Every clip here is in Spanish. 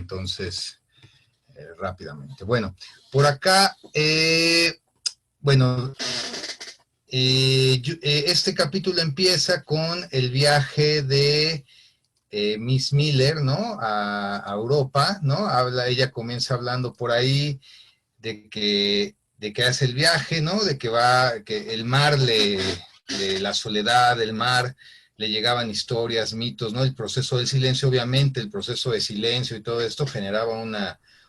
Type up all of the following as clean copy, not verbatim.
entonces rápidamente. Bueno, por acá, este capítulo empieza con el viaje de Miss Miller, ¿no? A Europa, ¿no? Ella comienza hablando por ahí de que hace el viaje, ¿no? De que el mar la soledad del mar, le llegaban historias, mitos, ¿no? El proceso del silencio, obviamente, el proceso de silencio y todo esto generaba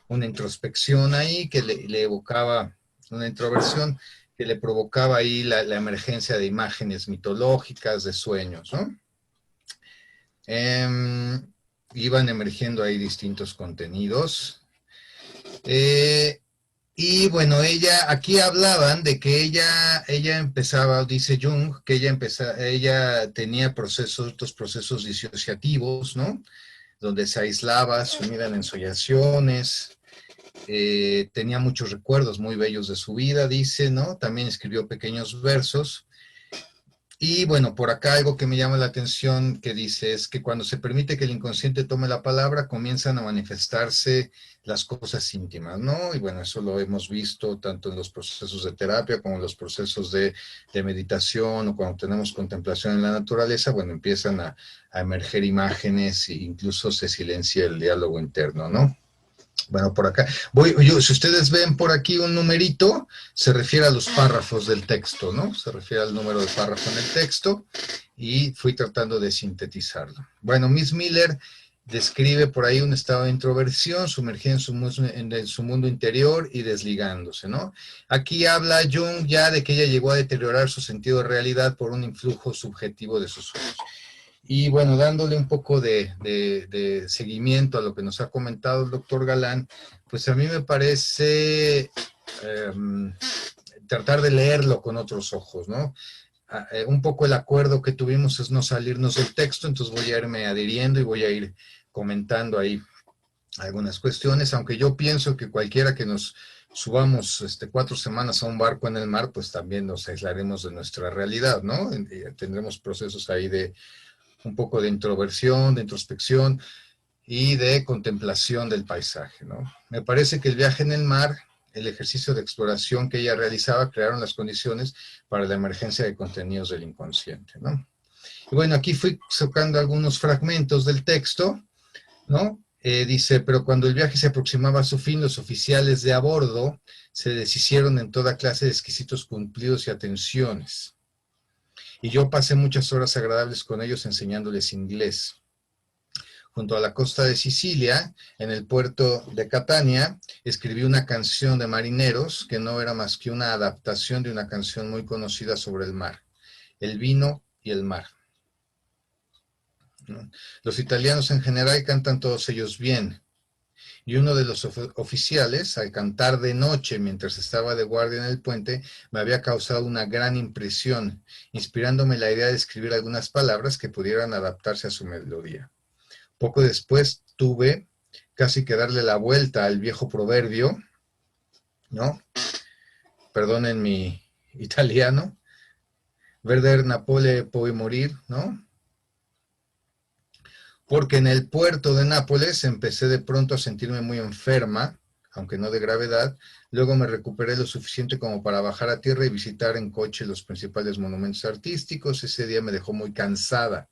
una introspección ahí que le evocaba una introversión que le provocaba ahí la emergencia de imágenes mitológicas, de sueños, ¿no? Iban emergiendo ahí distintos contenidos. Y bueno, aquí hablaban de que ella empezaba, dice Jung, que ella tenía estos procesos disociativos, ¿no? Donde se aislaba, sumida en ensoñaciones, tenía muchos recuerdos muy bellos de su vida, dice, ¿no? También escribió pequeños versos. Y bueno, por acá algo que me llama la atención que dice es que cuando se permite que el inconsciente tome la palabra, comienzan a manifestarse las cosas íntimas, ¿no? Y bueno, eso lo hemos visto tanto en los procesos de terapia como en los procesos de meditación o cuando tenemos contemplación en la naturaleza, bueno, empiezan a emerger imágenes e incluso se silencia el diálogo interno, ¿no? Bueno, por acá, si ustedes ven por aquí un numerito, se refiere a los párrafos del texto, ¿no? Se refiere al número de párrafo en el texto y fui tratando de sintetizarlo. Bueno, Miss Miller describe por ahí un estado de introversión, sumergida en su mundo interior y desligándose, ¿no? Aquí habla Jung ya de que ella llegó a deteriorar su sentido de realidad por un influjo subjetivo de sus sueños. Y bueno, dándole un poco de seguimiento a lo que nos ha comentado el doctor Galán, pues a mí me parece tratar de leerlo con otros ojos, ¿no? Un poco el acuerdo que tuvimos es no salirnos del texto, entonces voy a irme adhiriendo y voy a ir comentando ahí algunas cuestiones, aunque yo pienso que cualquiera que nos subamos 4 semanas a un barco en el mar, pues también nos aislaremos de nuestra realidad, ¿no? Tendremos procesos ahí de un poco de introversión, de introspección y de contemplación del paisaje, ¿no? Me parece que el viaje en el mar, el ejercicio de exploración que ella realizaba, crearon las condiciones para la emergencia de contenidos del inconsciente, ¿no? Y bueno, aquí fui sacando algunos fragmentos del texto, ¿no? Dice, pero cuando el viaje se aproximaba a su fin, los oficiales de a bordo se deshicieron en toda clase de exquisitos cumplidos y atenciones. Y yo pasé muchas horas agradables con ellos enseñándoles inglés. Junto a la costa de Sicilia, en el puerto de Catania, escribí una canción de marineros que no era más que una adaptación de una canción muy conocida sobre el mar, el vino y el mar. Los italianos en general cantan todos ellos bien, y uno de los oficiales, al cantar de noche mientras estaba de guardia en el puente, me había causado una gran impresión, inspirándome la idea de escribir algunas palabras que pudieran adaptarse a su melodía. Poco después tuve casi que darle la vuelta al viejo proverbio, ¿no? Perdonen mi italiano, Verder Napole puede morir, ¿no? Porque en el puerto de Nápoles empecé de pronto a sentirme muy enferma, aunque no de gravedad. Luego me recuperé lo suficiente como para bajar a tierra y visitar en coche los principales monumentos artísticos. Ese día me dejó muy cansada.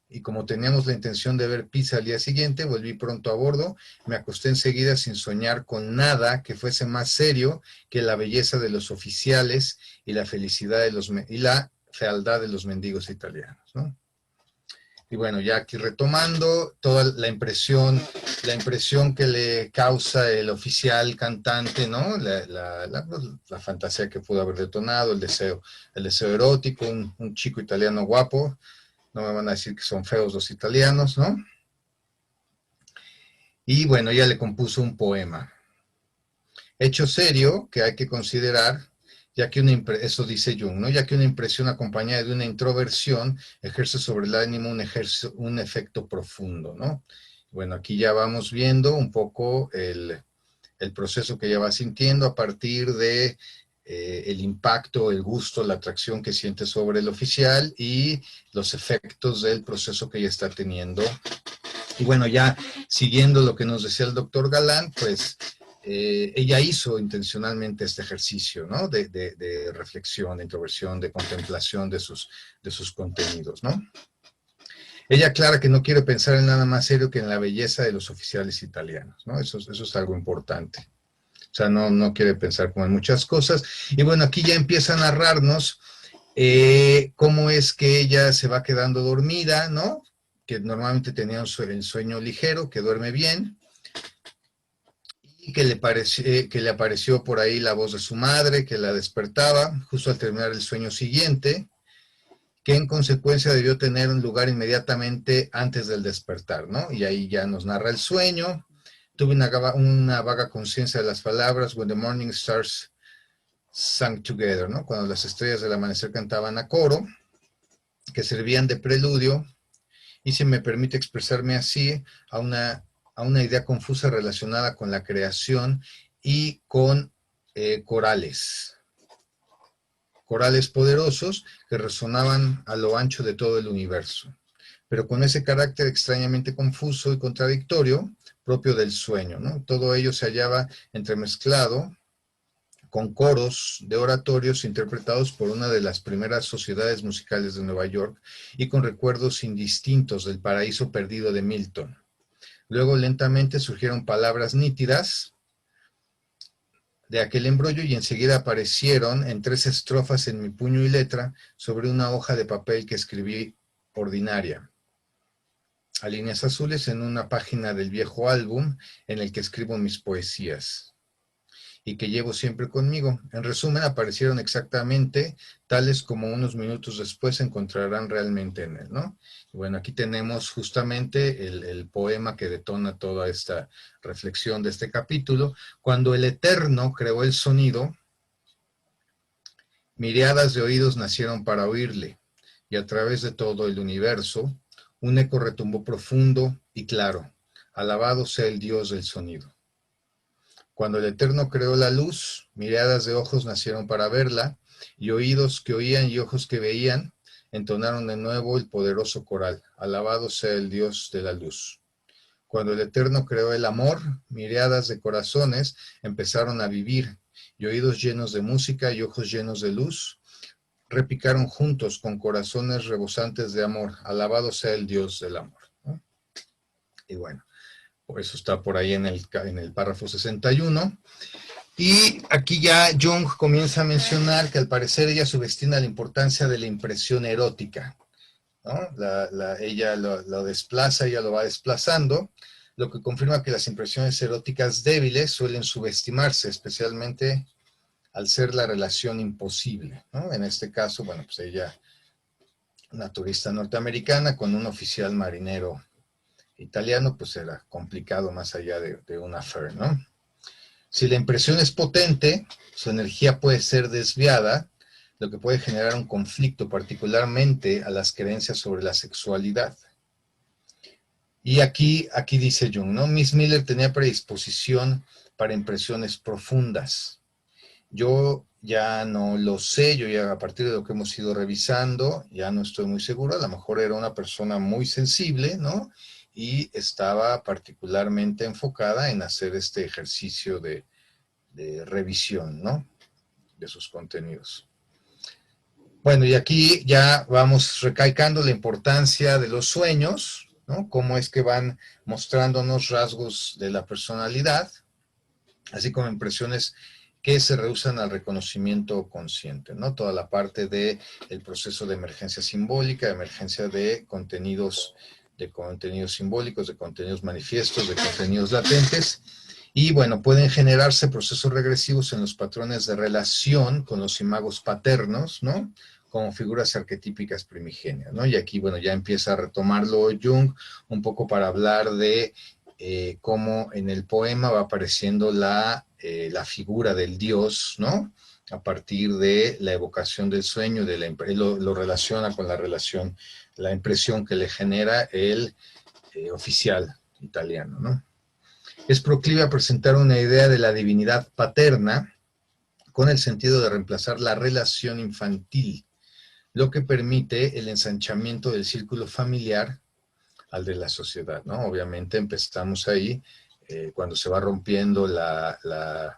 Y como teníamos la intención de ver Pisa al día siguiente, volví pronto a bordo. Me acosté enseguida sin soñar con nada que fuese más serio que la belleza de los oficiales y la felicidad y la fealdad de los mendigos italianos, ¿no? Y bueno, ya aquí retomando toda la impresión que le causa el oficial cantante, ¿no? La fantasía que pudo haber detonado, el deseo erótico, un chico italiano guapo. No me van a decir que son feos los italianos, ¿no? Y bueno, ella le compuso un poema. Hecho serio que hay que considerar, ya que eso dice Jung, ¿no? Ya que una impresión acompañada de una introversión ejerce sobre el ánimo un efecto profundo, ¿no? Bueno, aquí ya vamos viendo un poco el proceso que ella va sintiendo a partir de el impacto, el gusto, la atracción que siente sobre el oficial y los efectos del proceso que ella está teniendo Y bueno, ya siguiendo lo que nos decía el doctor Galán, pues ella hizo intencionalmente este ejercicio, ¿no? De reflexión, de introversión, de contemplación de sus contenidos, ¿no? Ella aclara que no quiere pensar en nada más serio que en la belleza de los oficiales italianos, ¿no? Eso es algo importante. O sea, no quiere pensar como en muchas cosas. Y bueno, aquí ya empieza a narrarnos cómo es que ella se va quedando dormida, ¿no? Que normalmente tenía el sueño ligero, que duerme bien, y que le apareció por ahí la voz de su madre, que la despertaba justo al terminar el sueño siguiente, que en consecuencia debió tener un lugar inmediatamente antes del despertar, ¿no? Y ahí ya nos narra el sueño. Tuve una vaga conciencia de las palabras, when the morning stars sang together, ¿no? Cuando las estrellas del amanecer cantaban a coro, que servían de preludio, y si me permite expresarme así, a una idea confusa relacionada con la creación y con corales poderosos que resonaban a lo ancho de todo el universo, pero con ese carácter extrañamente confuso y contradictorio propio del sueño, ¿no? Todo ello se hallaba entremezclado con coros de oratorios interpretados por una de las primeras sociedades musicales de Nueva York y con recuerdos indistintos del paraíso perdido de Milton. Luego lentamente surgieron palabras nítidas de aquel embrollo y enseguida aparecieron en 3 estrofas en mi puño y letra sobre una hoja de papel que escribí ordinaria, a líneas azules en una página del viejo álbum en el que escribo mis poesías y que llevo siempre conmigo. En resumen, aparecieron exactamente tales como unos minutos después se encontrarán realmente en él, ¿no? Y bueno, aquí tenemos justamente el poema que detona toda esta reflexión de este capítulo. Cuando el Eterno creó el sonido, miriadas de oídos nacieron para oírle, y a través de todo el universo, un eco retumbó profundo y claro. Alabado sea el Dios del sonido. Cuando el Eterno creó la luz, miradas de ojos nacieron para verla, y oídos que oían y ojos que veían, entonaron de nuevo el poderoso coral. Alabado sea el Dios de la luz. Cuando el Eterno creó el amor, miradas de corazones empezaron a vivir, y oídos llenos de música y ojos llenos de luz, repicaron juntos con corazones rebosantes de amor. Alabado sea el Dios del amor, ¿no? Y bueno, por eso está por ahí en el párrafo 61. Y aquí ya Jung comienza a mencionar que al parecer ella subestima la importancia de la impresión erótica, ¿no? Ella lo desplaza, ella lo va desplazando, lo que confirma que las impresiones eróticas débiles suelen subestimarse, especialmente al ser la relación imposible, ¿no? En este caso, bueno, pues ella, una turista norteamericana con un oficial marinero italiano, pues era complicado más allá de un affair, ¿no? Si la impresión es potente, su energía puede ser desviada, lo que puede generar un conflicto, particularmente a las creencias sobre la sexualidad. Y aquí dice Jung, ¿no? Miss Miller tenía predisposición para impresiones profundas. Yo ya no lo sé, yo ya a partir de lo que hemos ido revisando, ya no estoy muy seguro, a lo mejor era una persona muy sensible, ¿no? Y estaba particularmente enfocada en hacer este ejercicio de revisión, ¿no? De sus contenidos. Bueno, y aquí ya vamos recalcando la importancia de los sueños, ¿no? Cómo es que van mostrándonos rasgos de la personalidad, así como impresiones que se rehusan al reconocimiento consciente, ¿no? Toda la parte del proceso de emergencia simbólica, emergencia de contenidos simbólicos, de contenidos manifiestos, de contenidos latentes. Y bueno, pueden generarse procesos regresivos en los patrones de relación con los imagos paternos, ¿no? Como figuras arquetípicas primigenias, ¿no? Y aquí, bueno, ya empieza a retomarlo Jung un poco para hablar de cómo en el poema va apareciendo la figura del dios, ¿no? A partir de la evocación del sueño, lo relaciona con la impresión que le genera el oficial italiano, ¿no? Es proclive a presentar una idea de la divinidad paterna con el sentido de reemplazar la relación infantil, lo que permite el ensanchamiento del círculo familiar al de la sociedad, ¿no? Obviamente empezamos ahí, cuando se va rompiendo la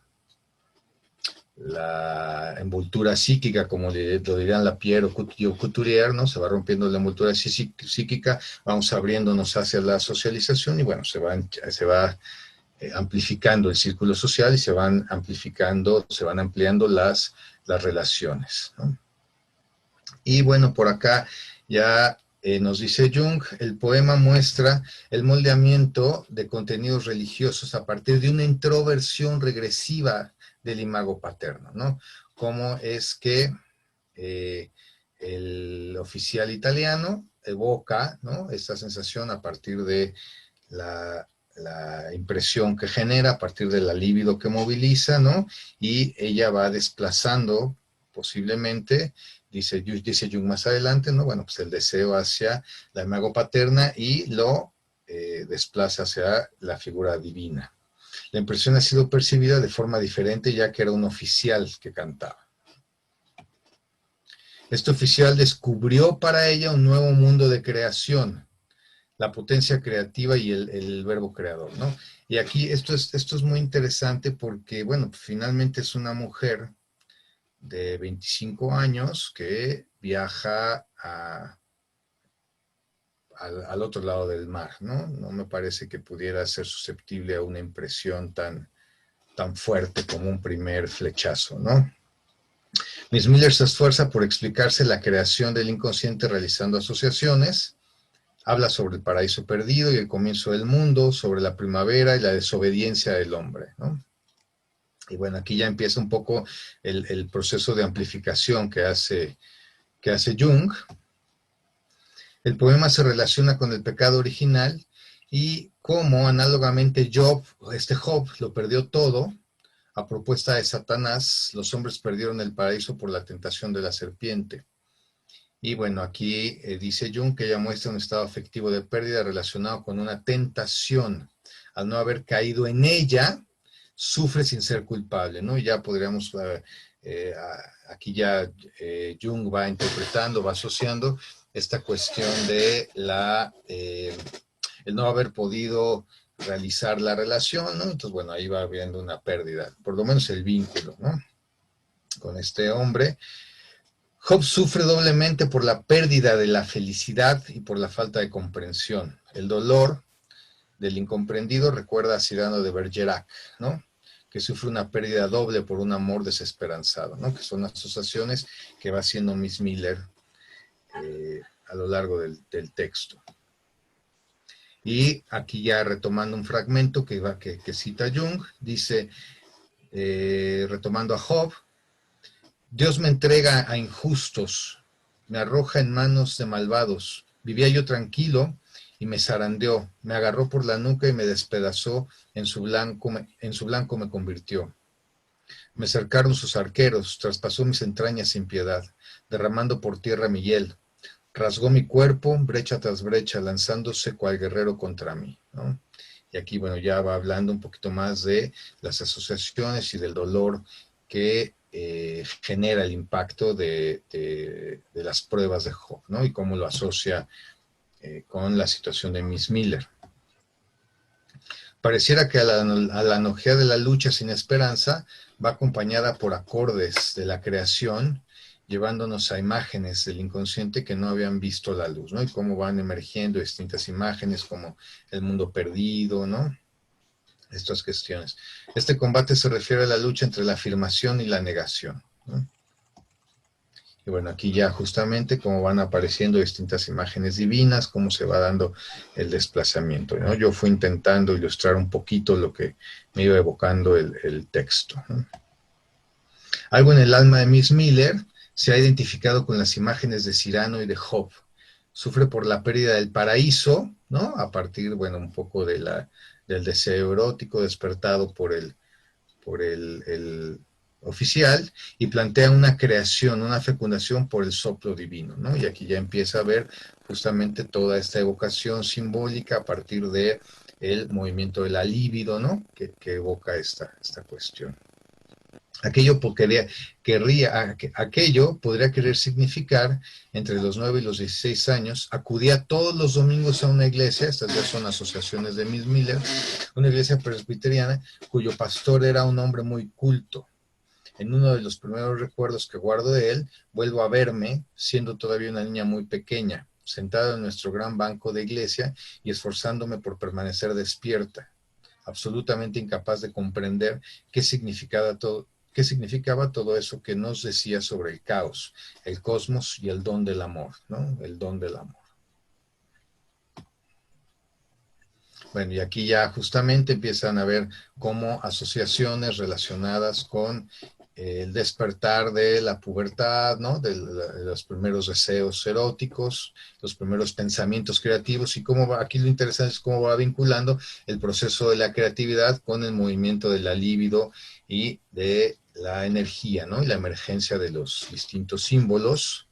envoltura psíquica, como lo dirían Lapierre o Couturier, ¿no? Se va rompiendo la envoltura psíquica, vamos abriéndonos hacia la socialización y bueno, se va amplificando el círculo social y se van ampliando las relaciones, ¿no? Y bueno, por acá ya nos dice Jung, el poema muestra el moldeamiento de contenidos religiosos a partir de una introversión regresiva del imago paterno, ¿no? Cómo es que el oficial italiano evoca, ¿no?, esta sensación a partir de la impresión que genera, a partir de la libido que moviliza, ¿no? Y ella va desplazando posiblemente, dice Jung más adelante, ¿no? Bueno, pues el deseo hacia la imago paterna y lo desplaza hacia la figura divina. La impresión ha sido percibida de forma diferente ya que era un oficial que cantaba. Este oficial descubrió para ella un nuevo mundo de creación, la potencia creativa y el verbo creador, ¿no? Y aquí esto es muy interesante porque, bueno, finalmente es una mujer de 25 años que viaja al otro lado del mar, ¿no? No me parece que pudiera ser susceptible a una impresión tan fuerte como un primer flechazo, ¿no? Miss Miller se esfuerza por explicarse la creación del inconsciente realizando asociaciones. Habla sobre el paraíso perdido y el comienzo del mundo, sobre la primavera y la desobediencia del hombre, ¿no? Y bueno, aquí ya empieza un poco el proceso de amplificación que hace Jung. El poema se relaciona con el pecado original y cómo análogamente Job lo perdió todo. A propuesta de Satanás, los hombres perdieron el paraíso por la tentación de la serpiente. Y bueno, aquí dice Jung que ella muestra un estado afectivo de pérdida relacionado con una tentación. Al no haber caído en ella, sufre sin ser culpable, ¿no? Y ya podríamos, aquí ya Jung va interpretando, va asociando esta cuestión de el no haber podido realizar la relación, ¿no? Entonces, bueno, ahí va habiendo una pérdida, por lo menos el vínculo, ¿no?, con este hombre. Job sufre doblemente por la pérdida de la felicidad y por la falta de comprensión. El dolor del incomprendido recuerda a Cyrano de Bergerac, ¿no?, que sufre una pérdida doble por un amor desesperanzado, ¿no?, que son asociaciones que va haciendo Miss Miller a lo largo del texto. Y aquí ya retomando un fragmento que cita Jung, dice, retomando a Job, Dios me entrega a injustos, me arroja en manos de malvados. Vivía yo tranquilo y me zarandeó, me agarró por la nuca y me despedazó, en su blanco me convirtió. Me cercaron sus arqueros, traspasó mis entrañas sin piedad, derramando por tierra mi hiel. Rasgó mi cuerpo, brecha tras brecha, lanzándose cual guerrero contra mí, ¿no? Y aquí, bueno, ya va hablando un poquito más de las asociaciones y del dolor que genera el impacto de las pruebas de Job, ¿no? Y cómo lo asocia con la situación de Miss Miller. Pareciera que a la analogía de la lucha sin esperanza va acompañada por acordes de la creación, llevándonos a imágenes del inconsciente que no habían visto la luz, ¿no? Y cómo van emergiendo distintas imágenes como el mundo perdido, ¿no? Estas cuestiones. Este combate se refiere a la lucha entre la afirmación y la negación, ¿no? Y bueno, aquí ya justamente cómo van apareciendo distintas imágenes divinas, cómo se va dando el desplazamiento, ¿no? Yo fui intentando ilustrar un poquito lo que me iba evocando el texto, ¿no? Algo en el alma de Miss Miller se ha identificado con las imágenes de Cyrano y de Job. Sufre por la pérdida del paraíso, ¿no? A partir, bueno, un poco del deseo erótico despertado por el oficial, y plantea una creación, una fecundación por el soplo divino, ¿no? Y aquí ya empieza a ver justamente toda esta evocación simbólica a partir de el movimiento de la libido, ¿no?, que evoca esta cuestión. Aquello podría querer significar, entre los 9 y los 16 años, acudía todos los domingos a una iglesia, estas ya son asociaciones de Miss Miller, una iglesia presbiteriana, cuyo pastor era un hombre muy culto. En uno de los primeros recuerdos que guardo de él, vuelvo a verme, siendo todavía una niña muy pequeña, sentada en nuestro gran banco de iglesia y esforzándome por permanecer despierta, absolutamente incapaz de comprender qué significaba todo eso que nos decía sobre el caos, el cosmos y el don del amor, ¿no? El don del amor. Bueno, y aquí ya justamente empiezan a ver cómo asociaciones relacionadas con el despertar de la pubertad, ¿no? De los primeros deseos eróticos, los primeros pensamientos creativos y cómo va, aquí lo interesante es cómo va vinculando el proceso de la creatividad con el movimiento de la libido y de la energía, ¿no? Y la emergencia de los distintos símbolos.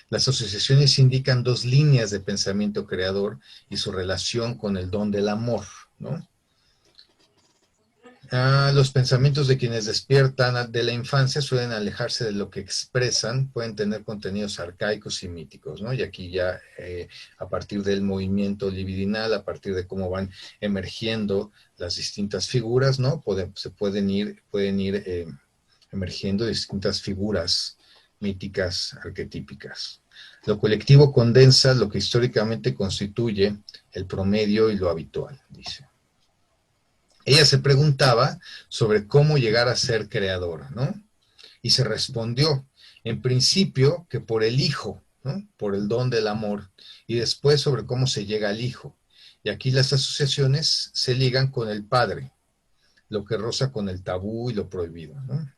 Las asociaciones indican dos líneas de pensamiento creador y su relación con el don del amor, ¿no? Los pensamientos de quienes despiertan de la infancia suelen alejarse de lo que expresan, pueden tener contenidos arcaicos y míticos, ¿no? Y aquí ya a partir del movimiento libidinal, a partir de cómo van emergiendo las distintas figuras, ¿no? Pueden ir emergiendo distintas figuras míticas, arquetípicas. Lo colectivo condensa lo que históricamente constituye el promedio y lo habitual, dice. Ella se preguntaba sobre cómo llegar a ser creadora, ¿no? Y se respondió, en principio, que por el Hijo, ¿no? Por el don del amor, y después sobre cómo se llega al Hijo. Y aquí las asociaciones se ligan con el Padre, lo que roza con el tabú y lo prohibido, ¿no?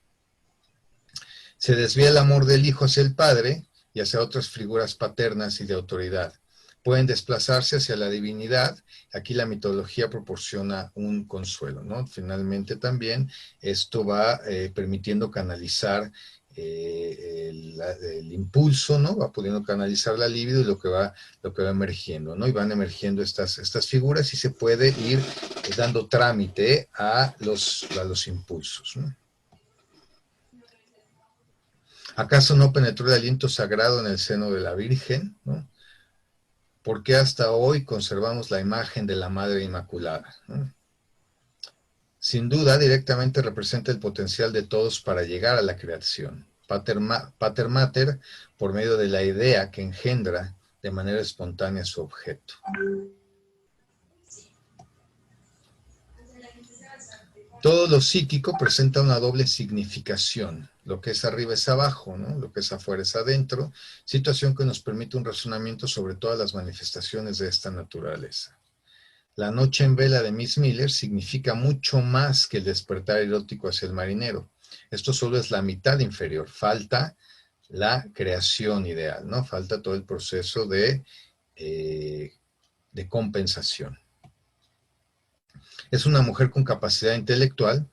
Se desvía el amor del Hijo hacia el Padre y hacia otras figuras paternas y de autoridad. Pueden desplazarse hacia la divinidad. Aquí la mitología proporciona un consuelo, ¿no? Finalmente también esto va permitiendo canalizar el impulso, ¿no? Va pudiendo canalizar la libido y lo que va emergiendo, ¿no? Y van emergiendo estas figuras y se puede ir dando trámite a los impulsos, ¿no? ¿Acaso no penetró el aliento sagrado en el seno de la Virgen? ¿No? ¿Por qué hasta hoy conservamos la imagen de la Madre Inmaculada? ¿No? Sin duda, directamente representa el potencial de todos para llegar a la creación. Pater Mater, por medio de la idea que engendra de manera espontánea su objeto. Todo lo psíquico presenta una doble significación. Lo que es arriba es abajo, ¿no? Lo que es afuera es adentro, situación que nos permite un razonamiento sobre todas las manifestaciones de esta naturaleza. La noche en vela de Miss Miller significa mucho más que el despertar erótico hacia el marinero. Esto solo es la mitad inferior, falta la creación ideal, ¿no? Falta todo el proceso de compensación. Es una mujer con capacidad intelectual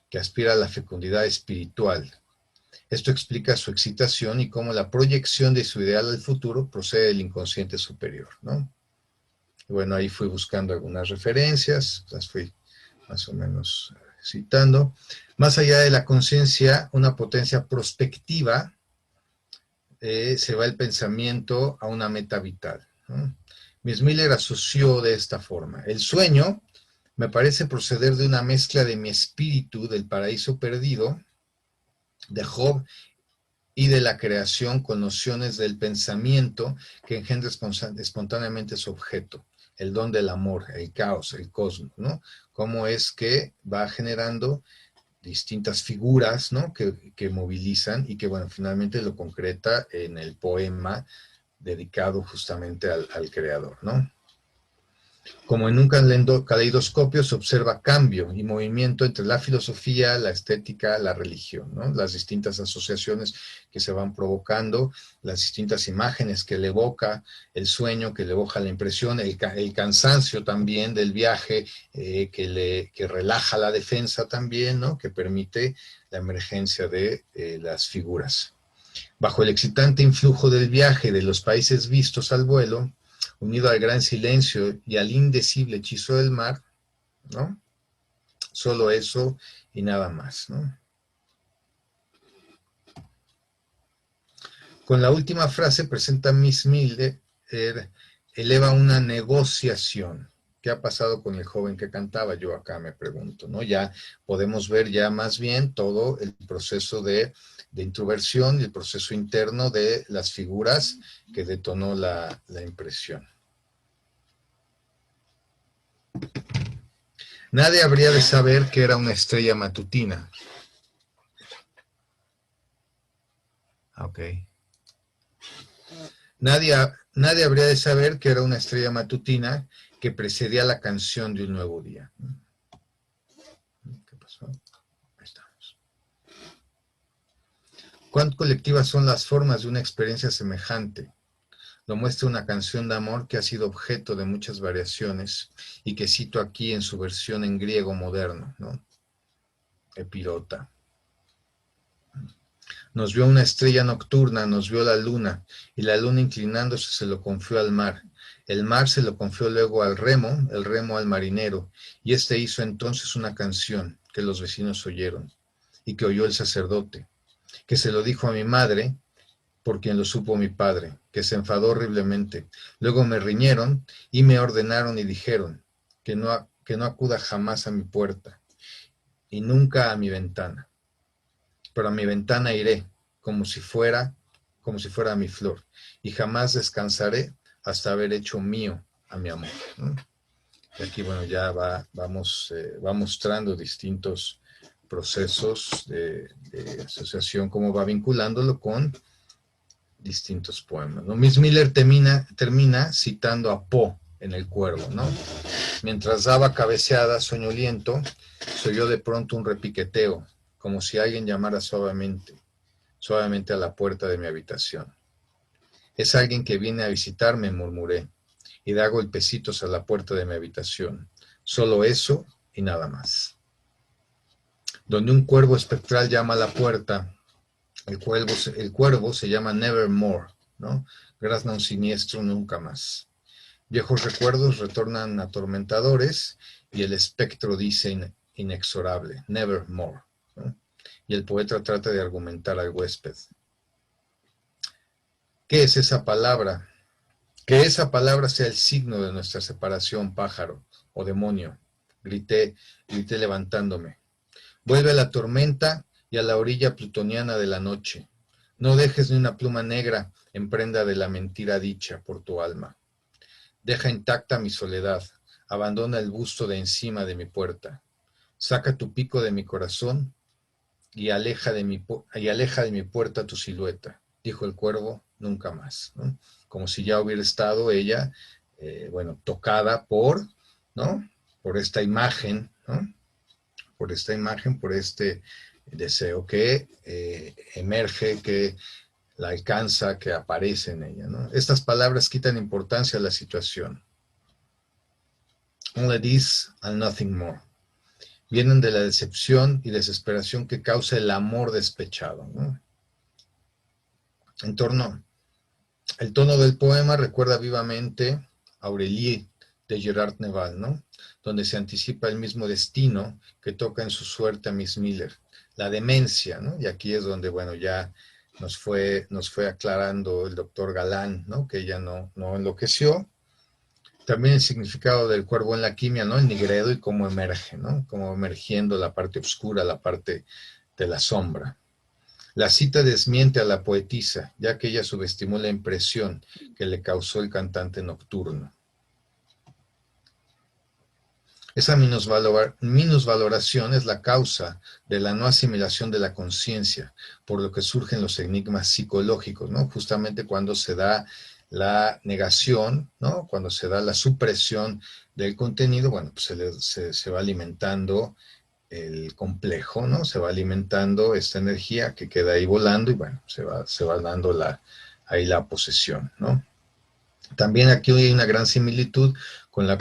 que aspira a la fecundidad espiritual. Esto explica su excitación y cómo la proyección de su ideal al futuro procede del inconsciente superior, ¿no? Y bueno, ahí fui buscando algunas referencias, las fui más o menos citando. Más allá de la conciencia, una potencia prospectiva, se va el pensamiento a una meta vital, ¿no? Miss Miller asoció de esta forma: el sueño me parece proceder de una mezcla de mi espíritu del paraíso perdido, de Job, y de la creación con nociones del pensamiento que engendra espontáneamente su objeto, el don del amor, el caos, el cosmos, ¿no? Cómo es que va generando distintas figuras, ¿no? Que movilizan y que, bueno, finalmente lo concreta en el poema dedicado justamente al creador, ¿no? Como en un caleidoscopio se observa cambio y movimiento entre la filosofía, la estética, la religión, ¿no? Las distintas asociaciones que se van provocando, las distintas imágenes que le evoca el sueño, que le evoca la impresión, el cansancio también del viaje, que relaja la defensa también, ¿no? Que permite la emergencia de las figuras. Bajo el excitante influjo del viaje de los países vistos al vuelo, unido al gran silencio y al indecible hechizo del mar, ¿no? Solo eso y nada más, ¿no? Con la última frase presenta Miss Miller, eleva una negociación. ¿Qué ha pasado con el joven que cantaba? Yo acá me pregunto, ¿no? Ya podemos ver ya más bien todo el proceso de introversión y el proceso interno de las figuras que detonó la impresión. Nadie habría de saber que era una estrella matutina. Ok. Nadie habría de saber que era una estrella matutina que precedía la canción de un nuevo día. ¿Qué pasó? Ahí estamos. ¿Cuán colectivas son las formas de una experiencia semejante? Lo muestra una canción de amor que ha sido objeto de muchas variaciones y que cito aquí en su versión en griego moderno, ¿no? Epirota. Nos vio una estrella nocturna, nos vio la luna, y la luna inclinándose se lo confió al mar. El mar se lo confió luego al remo, el remo al marinero, y éste hizo entonces una canción que los vecinos oyeron, y que oyó el sacerdote, que se lo dijo a mi madre, por quien lo supo mi padre, que se enfadó horriblemente. Luego me riñeron y me ordenaron y dijeron que no acuda jamás a mi puerta, y nunca a mi ventana. Pero a mi ventana iré, como si fuera mi flor, y jamás descansaré hasta haber hecho mío a mi amor, ¿no? Y aquí, bueno, ya va mostrando distintos procesos de asociación, cómo va vinculándolo con distintos poemas, ¿no? Miss Miller termina citando a Poe en El Cuervo, ¿no? Mientras daba cabeceada, soñoliento, se oyó de pronto un repiqueteo, como si alguien llamara suavemente a la puerta de mi habitación. Es alguien que viene a visitarme, murmuré, y da golpecitos a la puerta de mi habitación. Solo eso y nada más. Donde un cuervo espectral llama a la puerta, el cuervo se llama Nevermore, ¿no? Grazna un siniestro nunca más. Viejos recuerdos retornan atormentadores y el espectro dice inexorable, Nevermore, ¿no? Y el poeta trata de argumentar al huésped. ¿Qué es esa palabra? Que esa palabra sea el signo de nuestra separación, pájaro o demonio. Grité levantándome. Vuelve a la tormenta y a la orilla plutoniana de la noche. No dejes ni una pluma negra en prenda de la mentira dicha por tu alma. Deja intacta mi soledad. Abandona el busto de encima de mi puerta. Saca tu pico de mi corazón y aleja de mi puerta tu silueta, dijo el cuervo, nunca más, ¿no? Como si ya hubiera estado ella, tocada ¿no? Por esta imagen, ¿no? Por este deseo que emerge, que la alcanza, que aparece en ella, ¿no? Estas palabras quitan importancia a la situación. Only this and nothing more. Vienen de la decepción y desesperación que causa el amor despechado, ¿no? El tono del poema recuerda vivamente a Aurélie de Gerard Neval, ¿no? Donde se anticipa el mismo destino que toca en su suerte a Miss Miller, la demencia, ¿no? Y aquí es donde, bueno, ya nos fue aclarando el doctor Galán, ¿no? Que ella no enloqueció. También el significado del cuervo en la quimia, ¿no? El nigredo y cómo emerge, ¿no? Cómo emergiendo la parte oscura, la parte de la sombra. La cita desmiente a la poetisa, ya que ella subestimó la impresión que le causó el cantante nocturno. Esa minusvaloración es la causa de la no asimilación de la conciencia, por lo que surgen los enigmas psicológicos, ¿no? Justamente cuando se da la negación, ¿no? Cuando se da la supresión del contenido, bueno, pues se va alimentando el complejo, ¿no? Se va alimentando esta energía que queda ahí volando y bueno, se va dando ahí la posesión, ¿no? También aquí hay una gran similitud con la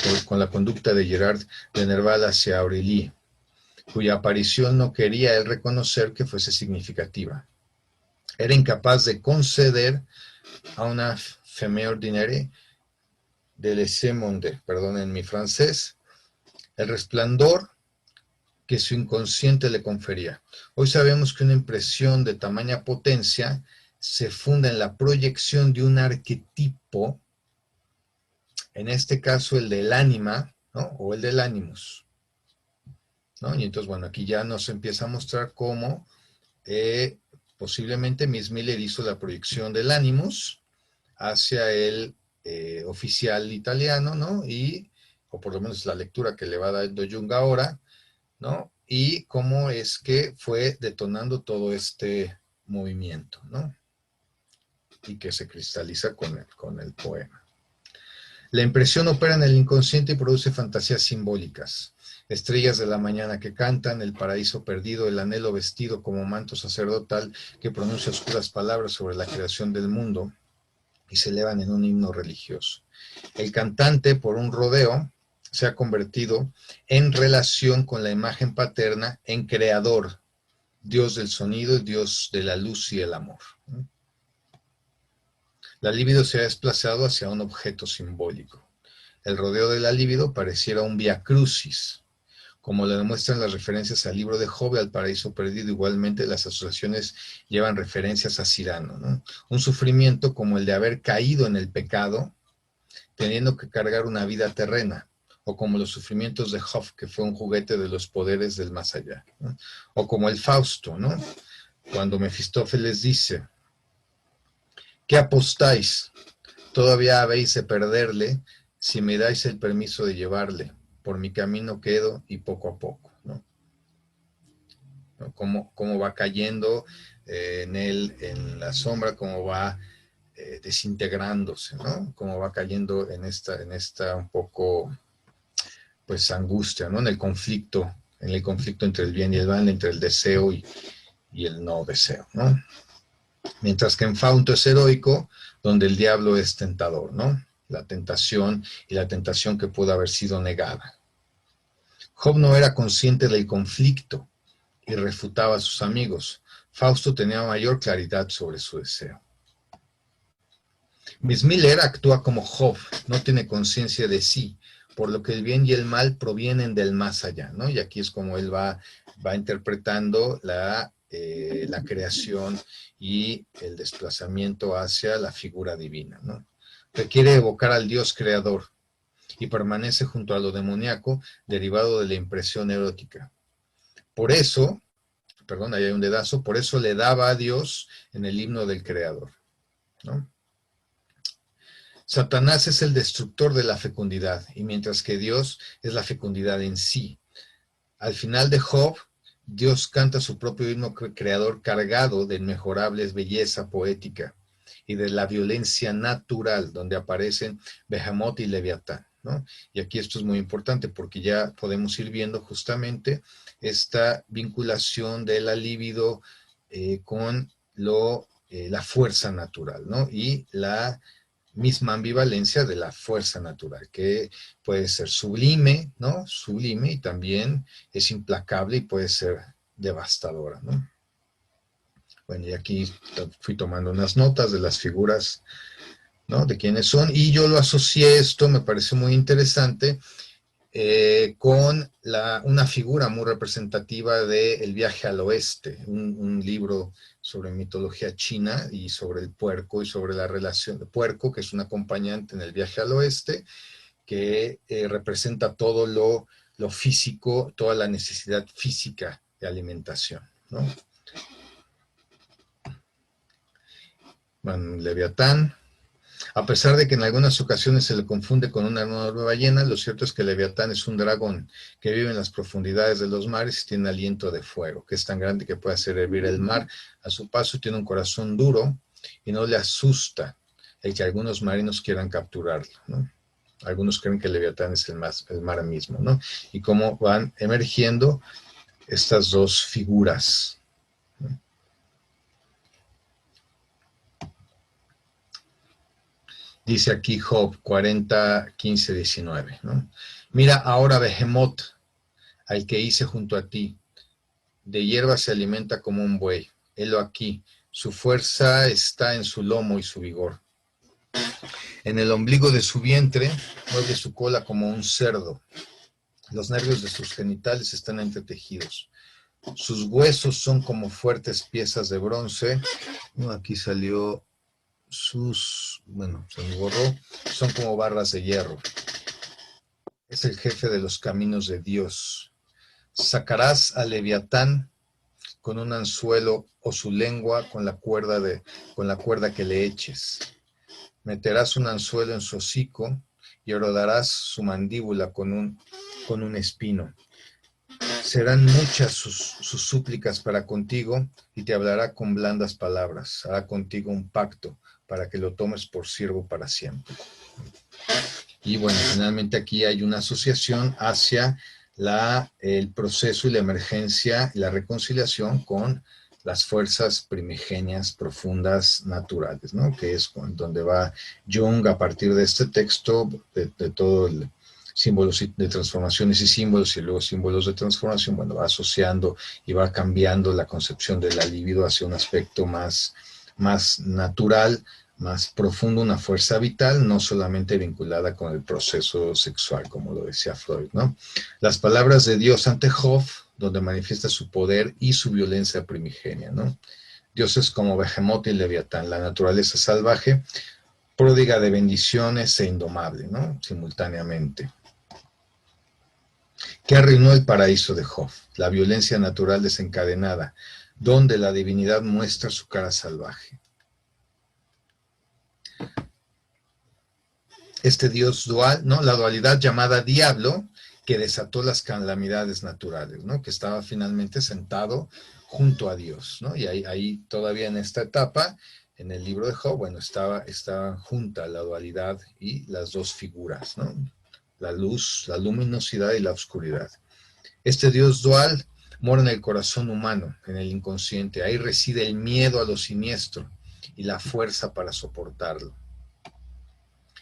conducta de Gerard de Nerval hacia Aurélie, cuya aparición no quería él reconocer que fuese significativa. Era incapaz de conceder a una femme ordinaire de laisser monde, perdonen mi francés, el resplandor que su inconsciente le confería. Hoy sabemos que una impresión de tamaña potencia se funda en la proyección de un arquetipo, en este caso el del ánima, ¿no? O el del ánimus, ¿no? Y entonces, bueno, aquí ya nos empieza a mostrar cómo posiblemente Miss Miller hizo la proyección del ánimus hacia el oficial italiano, ¿no? O por lo menos la lectura que le va dando Jung ahora, ¿no? Y cómo es que fue detonando todo este movimiento, ¿no? Y que se cristaliza con el poema. La impresión opera en el inconsciente y produce fantasías simbólicas. Estrellas de la mañana que cantan, el paraíso perdido, el anhelo vestido como manto sacerdotal que pronuncia oscuras palabras sobre la creación del mundo y se elevan en un himno religioso. El cantante, por un rodeo, se ha convertido en relación con la imagen paterna en creador, Dios del sonido, Dios de la luz y el amor. La libido se ha desplazado hacia un objeto simbólico. El rodeo de la libido pareciera un vía crucis, como lo demuestran las referencias al libro de Job y al paraíso perdido. Igualmente las asociaciones llevan referencias a Cirano, ¿no? Un sufrimiento como el de haber caído en el pecado, teniendo que cargar una vida terrena, o como los sufrimientos de Job, que fue un juguete de los poderes del más allá, ¿no? O como el Fausto, ¿no? Cuando Mefistófeles dice, ¿qué apostáis? Todavía habéis de perderle si me dais el permiso de llevarle. Por mi camino quedo y poco a poco, ¿no? ¿No? Cómo va cayendo en la sombra, cómo va desintegrándose, ¿no? Cómo va cayendo en esta un poco, pues, angustia, ¿no? En el conflicto entre el bien y el mal, entre el deseo y el no deseo, ¿no? Mientras que en Fausto es heroico, donde el diablo es tentador, ¿no? La tentación y la tentación que pudo haber sido negada. Job no era consciente del conflicto y refutaba a sus amigos. Fausto tenía mayor claridad sobre su deseo. Miss Miller actúa como Job, no tiene conciencia de sí, por lo que el bien y el mal provienen del más allá, ¿no? Y aquí es como él va interpretando la creación y el desplazamiento hacia la figura divina, ¿no? Requiere evocar al Dios creador y permanece junto a lo demoníaco derivado de la impresión erótica. Por eso, perdón, ahí hay un dedazo, por eso le daba a Dios en el himno del creador, ¿no? Satanás es el destructor de la fecundidad, y mientras que Dios es la fecundidad en sí. Al final de Job, Dios canta su propio himno creador cargado de inmejorables belleza poética y de la violencia natural, donde aparecen Behemoth y Leviatán, ¿no? Y aquí esto es muy importante porque ya podemos ir viendo justamente esta vinculación de la libido con la fuerza natural, ¿no? Y la misma ambivalencia de la fuerza natural, que puede ser sublime, ¿no? Sublime, y también es implacable y puede ser devastadora, ¿no? Bueno, y aquí fui tomando unas notas de las figuras, ¿no? De quiénes son, y yo lo asocié, esto me parece muy interesante, con una figura muy representativa de El viaje al oeste, un libro sobre mitología china y sobre el puerco y sobre la relación de puerco, que es un acompañante en el viaje al oeste, que representa todo lo físico, toda la necesidad física de alimentación, ¿no? Bueno, Leviatán. A pesar de que en algunas ocasiones se le confunde con una enorme ballena, lo cierto es que Leviatán es un dragón que vive en las profundidades de los mares y tiene aliento de fuego, que es tan grande que puede hacer hervir el mar a su paso, tiene un corazón duro y no le asusta el que algunos marinos quieran capturarlo, ¿no? Algunos creen que Leviatán es el mar mismo, ¿no? Y cómo van emergiendo estas dos figuras, ¿no? Dice aquí Job 40, 15, 19, ¿no? Mira ahora Behemoth, al que hice junto a ti. De hierba se alimenta como un buey. Helo aquí, su fuerza está en su lomo y su vigor. En el ombligo de su vientre mueve su cola como un cerdo. Los nervios de sus genitales están entretejidos. Sus huesos son como fuertes piezas de bronce. No, aquí salió bueno, se me borró. Son como barras de hierro. Es el jefe de los caminos de Dios. Sacarás a Leviatán con un anzuelo o su lengua con la cuerda que le eches. Meterás un anzuelo en su hocico y rodarás su mandíbula con un espino. Serán muchas sus súplicas para contigo y te hablará con blandas palabras. Hará contigo un pacto para que lo tomes por siervo para siempre. Y bueno, finalmente aquí hay una asociación hacia el proceso y la emergencia y la reconciliación con las fuerzas primigenias profundas naturales, ¿no? Que es donde va Jung a partir de este texto, de todo el símbolos de transformaciones y símbolos y luego símbolos de transformación, bueno, va asociando y va cambiando la concepción de la libido hacia un aspecto más natural, más profundo, una fuerza vital, no solamente vinculada con el proceso sexual, como lo decía Freud, ¿no? Las palabras de Dios ante Job, donde manifiesta su poder y su violencia primigenia, ¿no? Dios es como Behemoth y Leviatán, la naturaleza salvaje, pródiga de bendiciones e indomable, ¿no? Simultáneamente. ¿Qué arruinó el paraíso de Job? La violencia natural desencadenada, donde la divinidad muestra su cara salvaje. Este Dios dual, ¿no? La dualidad llamada diablo, que desató las calamidades naturales, ¿no? Que estaba finalmente sentado junto a Dios, ¿no? Y ahí todavía en esta etapa, en el libro de Job, bueno, estaba junta la dualidad y las dos figuras, ¿no? La luz, la luminosidad y la oscuridad. Este Dios dual mora en el corazón humano, en el inconsciente. Ahí reside el miedo a lo siniestro y la fuerza para soportarlo.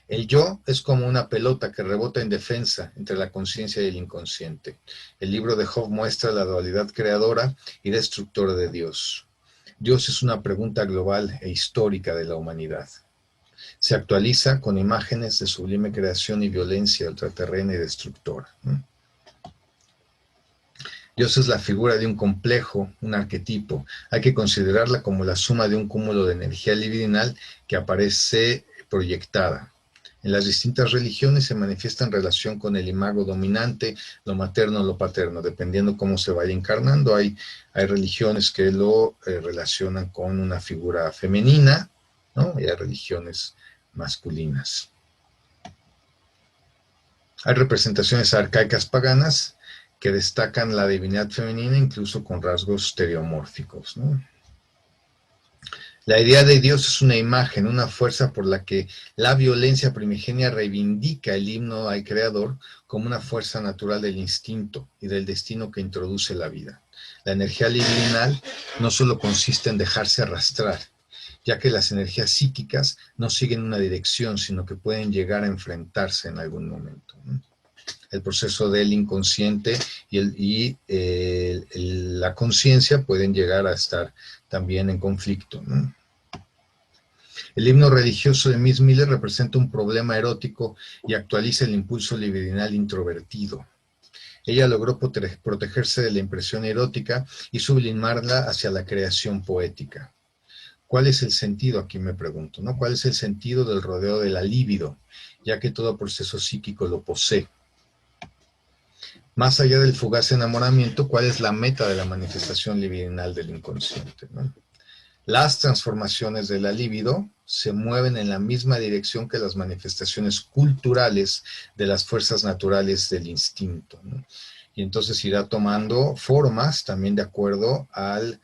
El yo es como una pelota que rebota en defensa entre la conciencia y el inconsciente. El libro de Job muestra la dualidad creadora y destructora de Dios. Dios es una pregunta global e histórica de la humanidad. Se actualiza con imágenes de sublime creación y violencia ultraterrena y destructora. Dios es la figura de un complejo, un arquetipo. Hay que considerarla como la suma de un cúmulo de energía libidinal que aparece proyectada. En las distintas religiones se manifiesta en relación con el imago dominante, lo materno o lo paterno, dependiendo cómo se vaya encarnando. Hay religiones que lo relacionan con una figura femenina, ¿no? Y hay religiones masculinas. Hay representaciones arcaicas paganas que destacan la divinidad femenina incluso con rasgos stereomórficos, ¿no? La idea de Dios es una imagen, una fuerza por la que la violencia primigenia reivindica el himno al Creador como una fuerza natural del instinto y del destino que introduce la vida. La energía libidinal no solo consiste en dejarse arrastrar, ya que las energías psíquicas no siguen una dirección, sino que pueden llegar a enfrentarse en algún momento, ¿no? El proceso del inconsciente y la conciencia pueden llegar a estar también en conflicto, ¿no? El himno religioso de Miss Miller representa un problema erótico y actualiza el impulso libidinal introvertido. Ella logró protegerse de la impresión erótica y sublimarla hacia la creación poética. ¿Cuál es el sentido? Aquí me pregunto, ¿no? ¿Cuál es el sentido del rodeo de la libido? Ya que todo proceso psíquico lo posee. Más allá del fugaz enamoramiento, ¿cuál es la meta de la manifestación libidinal del inconsciente, ¿no? Las transformaciones de la libido se mueven en la misma dirección que las manifestaciones culturales de las fuerzas naturales del instinto, ¿no? Y entonces irá tomando formas también de acuerdo al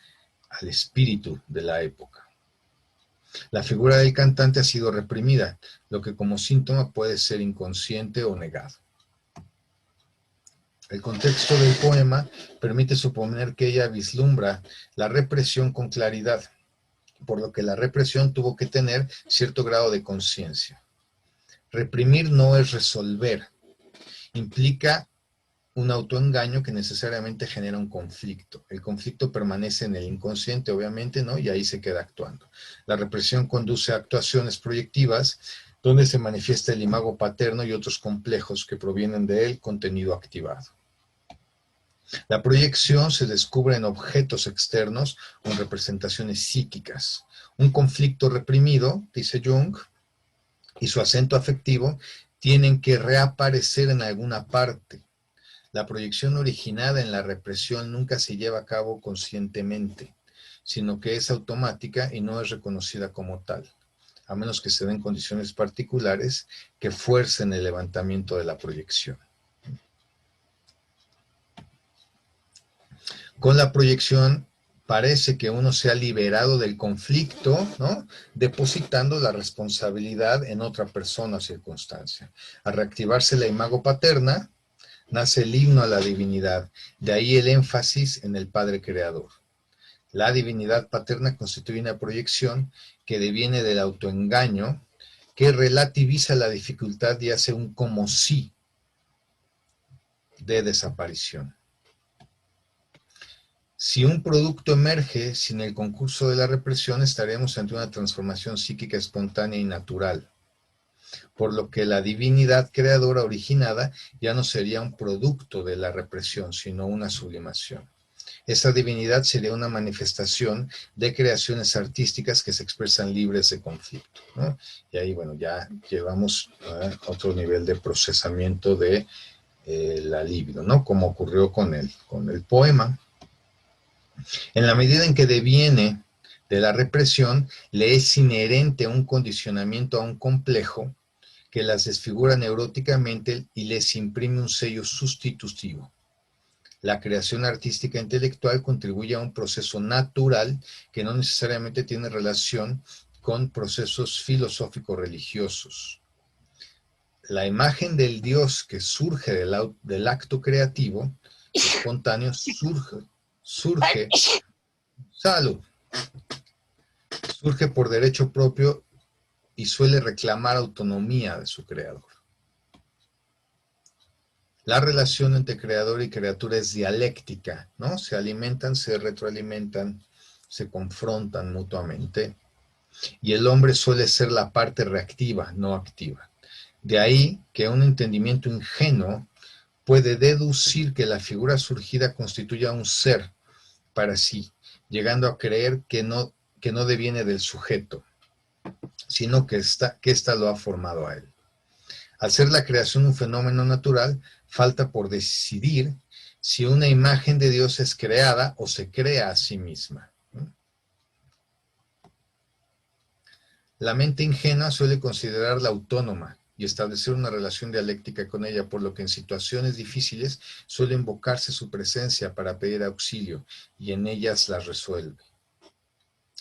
espíritu de la época. La figura del cantante ha sido reprimida, lo que como síntoma puede ser inconsciente o negado. El contexto del poema permite suponer que ella vislumbra la represión con claridad, por lo que la represión tuvo que tener cierto grado de conciencia. Reprimir no es resolver, implica un autoengaño que necesariamente genera un conflicto. El conflicto permanece en el inconsciente, obviamente, ¿no? Y ahí se queda actuando. La represión conduce a actuaciones proyectivas donde se manifiesta el imago paterno y otros complejos que provienen del contenido activado. La proyección se descubre en objetos externos con representaciones psíquicas. Un conflicto reprimido, dice Jung, y su acento afectivo tienen que reaparecer en alguna parte. La proyección originada en la represión nunca se lleva a cabo conscientemente, sino que es automática y no es reconocida como tal, a menos que se den condiciones particulares que fuercen el levantamiento de la proyección. Con la proyección parece que uno se ha liberado del conflicto, ¿no? Depositando la responsabilidad en otra persona o circunstancia. Al reactivarse la imago paterna, nace el himno a la divinidad, de ahí el énfasis en el Padre Creador. La divinidad paterna constituye una proyección que deviene del autoengaño, que relativiza la dificultad y hace un como sí de desaparición. Si un producto emerge sin el concurso de la represión, estaremos ante una transformación psíquica espontánea y natural, por lo que la divinidad creadora originada ya no sería un producto de la represión, sino una sublimación. Esa divinidad sería una manifestación de creaciones artísticas que se expresan libres de conflicto, ¿no? Y ahí, bueno, ya llevamos a otro nivel de procesamiento de la libido, ¿no? Como ocurrió con el poema. En la medida en que deviene de la represión, le es inherente un condicionamiento a un complejo que las desfigura neuróticamente y les imprime un sello sustitutivo. La creación artística intelectual contribuye a un proceso natural que no necesariamente tiene relación con procesos filosóficos religiosos. La imagen del Dios que surge del acto creativo, espontáneo, surge, salud, surge por derecho propio y suele reclamar autonomía de su creador. La relación entre creador y criatura es dialéctica, ¿no? Se alimentan, se retroalimentan, se confrontan mutuamente. Y el hombre suele ser la parte reactiva, no activa. De ahí que un entendimiento ingenuo puede deducir que la figura surgida constituya un ser para sí, llegando a creer que no deviene del sujeto, sino que ésta lo ha formado a él. Al ser la creación un fenómeno natural, falta por decidir si una imagen de Dios es creada o se crea a sí misma. La mente ingenua suele considerarla autónoma y establecer una relación dialéctica con ella, por lo que en situaciones difíciles suele invocarse su presencia para pedir auxilio y en ellas las resuelve.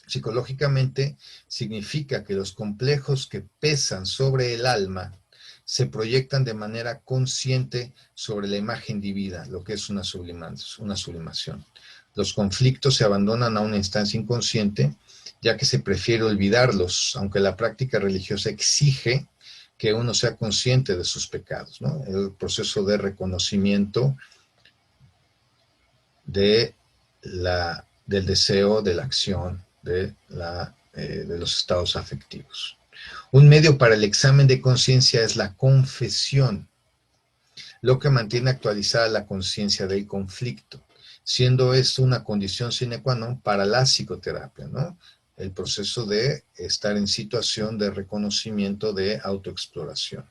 Psicológicamente significa que los complejos que pesan sobre el alma se proyectan de manera consciente sobre la imagen divina, lo que es una sublimación. Los conflictos se abandonan a una instancia inconsciente, ya que se prefiere olvidarlos, aunque la práctica religiosa exige que uno sea consciente de sus pecados, ¿no? El proceso de reconocimiento del deseo, de la acción, de los estados afectivos. Un medio para el examen de conciencia es la confesión, lo que mantiene actualizada la conciencia del conflicto, siendo esto una condición sine qua non para la psicoterapia, ¿no? El proceso de estar en situación de reconocimiento, de autoexploración.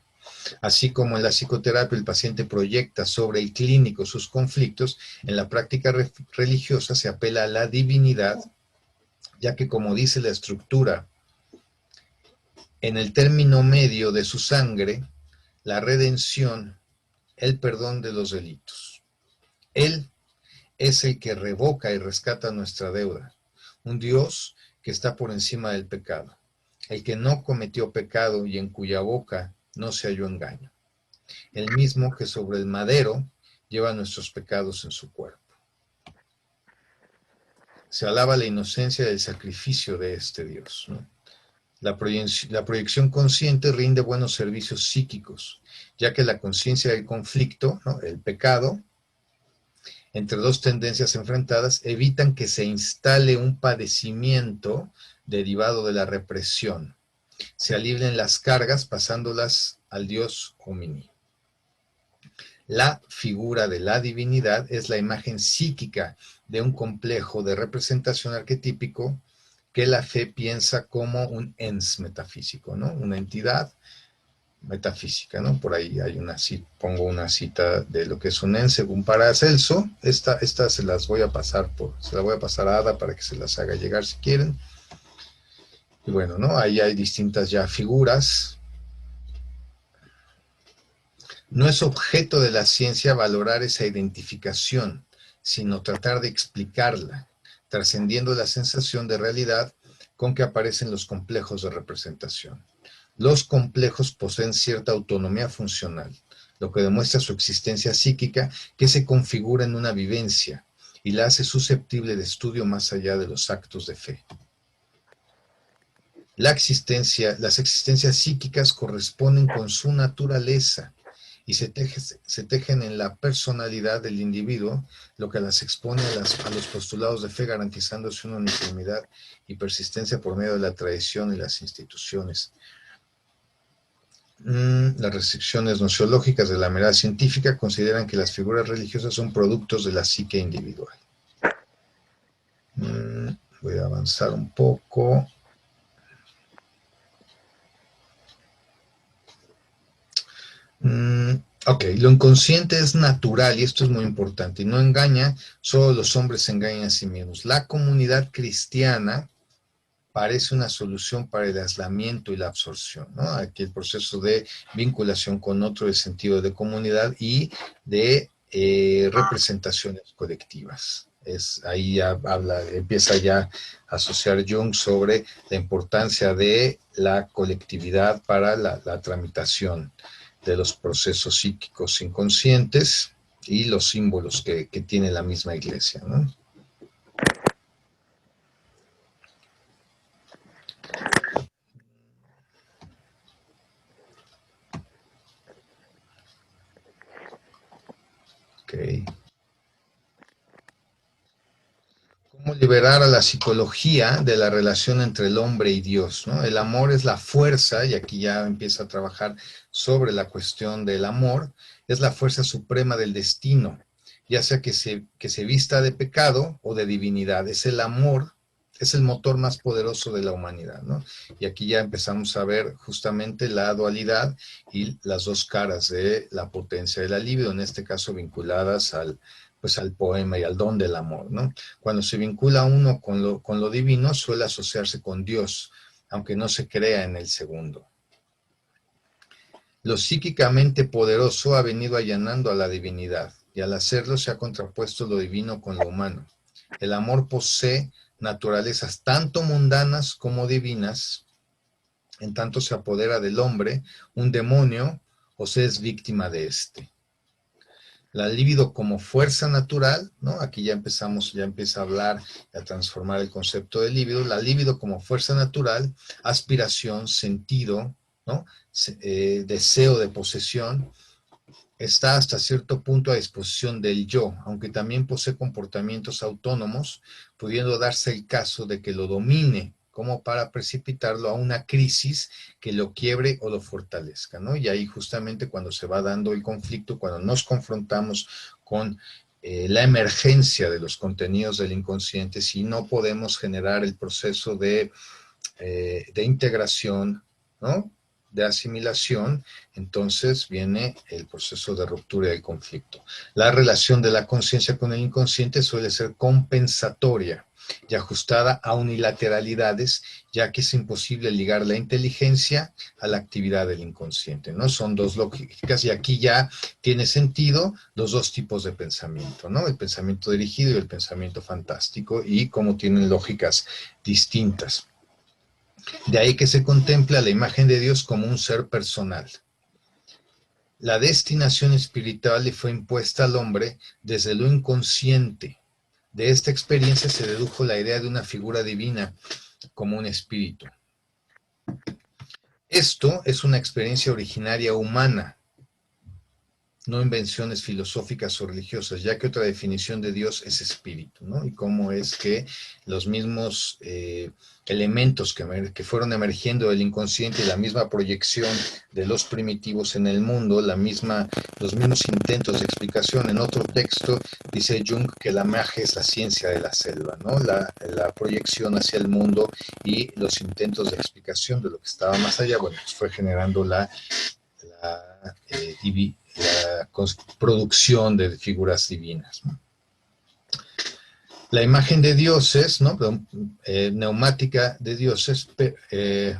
Así como en la psicoterapia el paciente proyecta sobre el clínico sus conflictos, en la práctica religiosa se apela a la divinidad, ya que, como dice la estructura, en el término medio de su sangre, la redención, el perdón de los delitos. Él es el que revoca y rescata nuestra deuda, un Dios que está por encima del pecado, el que no cometió pecado y en cuya boca no se halló engaño, el mismo que sobre el madero lleva nuestros pecados en su cuerpo. Se alaba la inocencia del sacrificio de este Dios, ¿no? La proyección consciente rinde buenos servicios psíquicos, ya que la conciencia del conflicto, ¿no?, el pecado, entre dos tendencias enfrentadas, evitan que se instale un padecimiento derivado de la represión. Se alivien las cargas pasándolas al Dios homini. La figura de la divinidad es la imagen psíquica de un complejo de representación arquetípico que la fe piensa como un ens metafísico, ¿no? Una entidad metafísica, ¿no? Por ahí hay una cita, pongo una cita de lo que es un ens según Paracelso. Esta se las voy a pasar se la voy a pasar a Ada para que se las haga llegar si quieren. Y bueno, ¿no? Ahí hay distintas ya figuras. No es objeto de la ciencia valorar esa identificación, sino tratar de explicarla, trascendiendo la sensación de realidad con que aparecen los complejos de representación. Los complejos poseen cierta autonomía funcional, lo que demuestra su existencia psíquica que se configura en una vivencia y la hace susceptible de estudio más allá de los actos de fe. Las existencias psíquicas corresponden con su naturaleza y se tejen en la personalidad del individuo, lo que las expone a los postulados de fe, garantizándose una uniformidad y persistencia por medio de la tradición y las instituciones. Las restricciones nociológicas de la mirada científica consideran que las figuras religiosas son productos de la psique individual. Voy a avanzar un poco. Ok, lo inconsciente es natural y esto es muy importante. No engaña, solo los hombres se engañan a sí mismos. La comunidad cristiana parece una solución para el aislamiento y la absorción, ¿no? Aquí el proceso de vinculación con otro, el sentido de comunidad y de representaciones colectivas. Ahí ya empieza ya a asociar Jung sobre la importancia de la colectividad para la tramitación de los procesos psíquicos inconscientes y los símbolos que tiene la misma iglesia, ¿no? Ok. ¿Cómo liberar a la psicología de la relación entre el hombre y Dios, ¿no? El amor es la fuerza, y aquí ya empieza a trabajar sobre la cuestión del amor, es la fuerza suprema del destino, ya sea que se vista de pecado o de divinidad. Es el amor, es el motor más poderoso de la humanidad, ¿no? Y aquí ya empezamos a ver justamente la dualidad y las dos caras de la potencia de la libido, en este caso vinculadas al poema y al don del amor, ¿no? Cuando se vincula uno con lo divino, suele asociarse con Dios, aunque no se crea en el segundo. Lo psíquicamente poderoso ha venido allanando a la divinidad, y al hacerlo se ha contrapuesto lo divino con lo humano. El amor posee naturalezas tanto mundanas como divinas, en tanto se apodera del hombre un demonio o se es víctima de éste. La libido como fuerza natural, ¿no? Aquí ya empieza a hablar, a transformar el concepto de libido. La libido como fuerza natural, aspiración, sentido, ¿no? Deseo de posesión, está hasta cierto punto a disposición del yo, aunque también posee comportamientos autónomos, pudiendo darse el caso de que lo domine, como para precipitarlo a una crisis que lo quiebre o lo fortalezca, ¿no? Y ahí justamente cuando se va dando el conflicto, cuando nos confrontamos con la emergencia de los contenidos del inconsciente, si no podemos generar el proceso de integración, ¿no? De asimilación, entonces viene el proceso de ruptura y el conflicto. La relación de la conciencia con el inconsciente suele ser compensatoria y ajustada a unilateralidades, ya que es imposible ligar la inteligencia a la actividad del inconsciente, ¿no? Son dos lógicas y aquí ya tiene sentido los dos tipos de pensamiento, ¿no? El pensamiento dirigido y el pensamiento fantástico, y cómo tienen lógicas distintas. De ahí que se contempla la imagen de Dios como un ser personal. La destinación espiritual le fue impuesta al hombre desde lo inconsciente. De esta experiencia se dedujo la idea de una figura divina como un espíritu. Esto es una experiencia originaria humana. no invenciones filosóficas o religiosas, ya que otra definición de Dios es espíritu, ¿no? Y cómo es que los mismos elementos que fueron emergiendo del inconsciente y la misma proyección de los primitivos en el mundo, los mismos intentos de explicación. En otro texto dice Jung que la magia es la ciencia de la selva, ¿no? La proyección hacia el mundo y los intentos de explicación de lo que estaba más allá, bueno, pues fue generando la producción de figuras divinas, ¿no? La imagen de dioses, ¿no? Neumática de dioses, ahí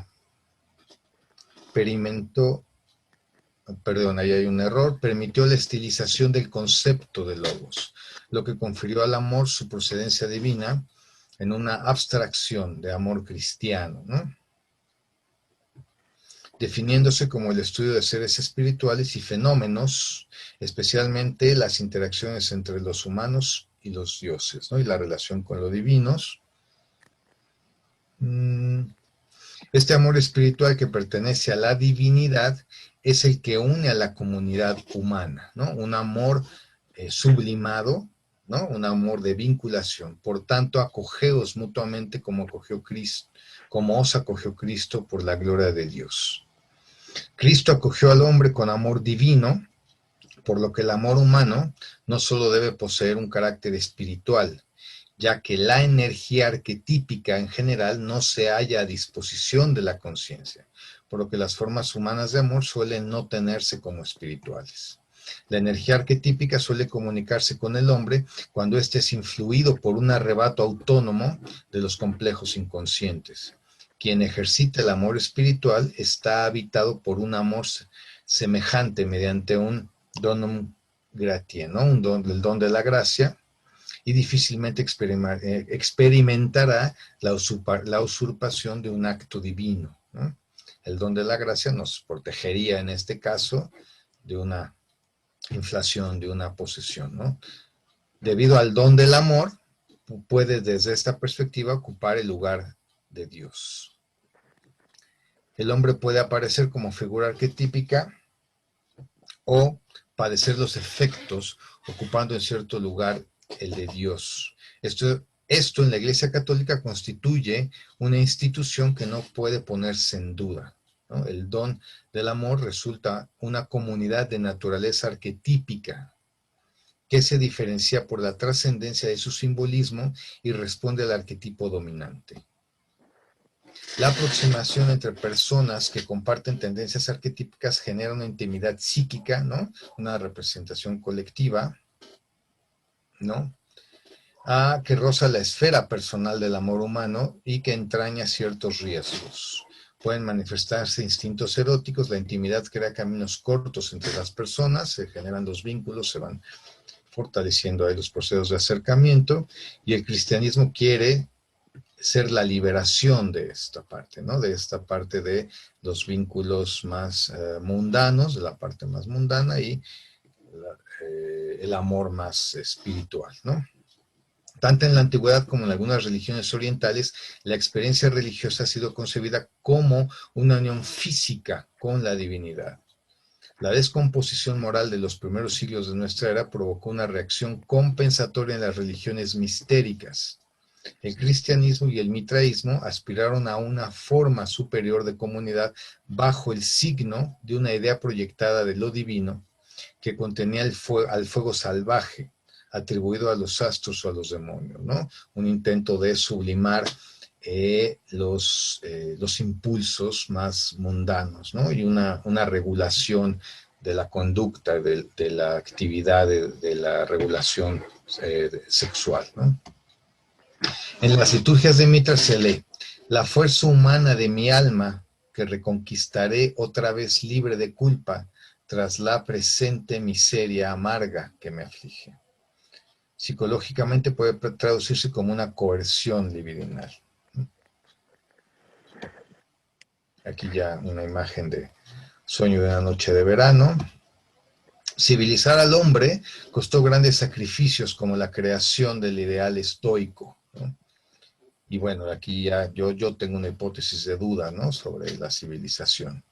hay un error, permitió la estilización del concepto de logos, lo que confirió al amor su procedencia divina en una abstracción de amor cristiano, ¿no? Definiéndose como el estudio de seres espirituales y fenómenos, especialmente las interacciones entre los humanos y los dioses, ¿no? Y la relación con los divinos. Este amor espiritual que pertenece a la divinidad es el que une a la comunidad humana, ¿no? Un amor sublimado, ¿no? Un amor de vinculación. Por tanto, acogeos mutuamente como acogió Cristo, como os acogió Cristo por la gloria de Dios. Cristo acogió al hombre con amor divino, por lo que el amor humano no solo debe poseer un carácter espiritual, ya que la energía arquetípica en general no se halla a disposición de la conciencia, por lo que las formas humanas de amor suelen no tenerse como espirituales. La energía arquetípica suele comunicarse con el hombre cuando éste es influido por un arrebato autónomo de los complejos inconscientes. Quien ejercita el amor espiritual está habitado por un amor semejante mediante un donum gratiae, ¿no? El don de la gracia, y difícilmente experimentará la usurpación de un acto divino, ¿no? El don de la gracia nos protegería en este caso de una inflación, de una posesión, ¿no? Debido al don del amor, puede desde esta perspectiva ocupar el lugar de Dios. El hombre puede aparecer como figura arquetípica o padecer los efectos ocupando en cierto lugar el de Dios. Esto en la Iglesia Católica constituye una institución que no puede ponerse en duda, ¿no? El don del amor resulta una comunidad de naturaleza arquetípica que se diferencia por la trascendencia de su simbolismo y responde al arquetipo dominante. La aproximación entre personas que comparten tendencias arquetípicas genera una intimidad psíquica, ¿no? Una representación colectiva, ¿no? Que roza la esfera personal del amor humano y que entraña ciertos riesgos. Pueden manifestarse instintos eróticos, la intimidad crea caminos cortos entre las personas, se generan los vínculos, se van fortaleciendo ahí los procesos de acercamiento, y el cristianismo quiere ser la liberación de esta parte, ¿no? De esta parte de los vínculos más mundanos, de la parte más mundana, y el amor más espiritual, ¿no? Tanto en la antigüedad como en algunas religiones orientales, la experiencia religiosa ha sido concebida como una unión física con la divinidad. La descomposición moral de los primeros siglos de nuestra era provocó una reacción compensatoria en las religiones mistéricas. El cristianismo y el mitraísmo aspiraron a una forma superior de comunidad bajo el signo de una idea proyectada de lo divino que contenía al fuego salvaje atribuido a los astros o a los demonios, ¿no? Un intento de sublimar los impulsos más mundanos, ¿no? Y una regulación de la conducta, de la actividad, de la regulación sexual, ¿no? En las liturgias de Mitra se lee: la fuerza humana de mi alma, que reconquistaré otra vez libre de culpa, tras la presente miseria amarga que me aflige. Psicológicamente puede traducirse como una coerción libidinal. Aquí ya una imagen de Sueño de una noche de verano. Civilizar al hombre costó grandes sacrificios, como la creación del ideal estoico, ¿no? Y bueno, aquí ya yo tengo una hipótesis de duda, ¿no? Sobre la civilización.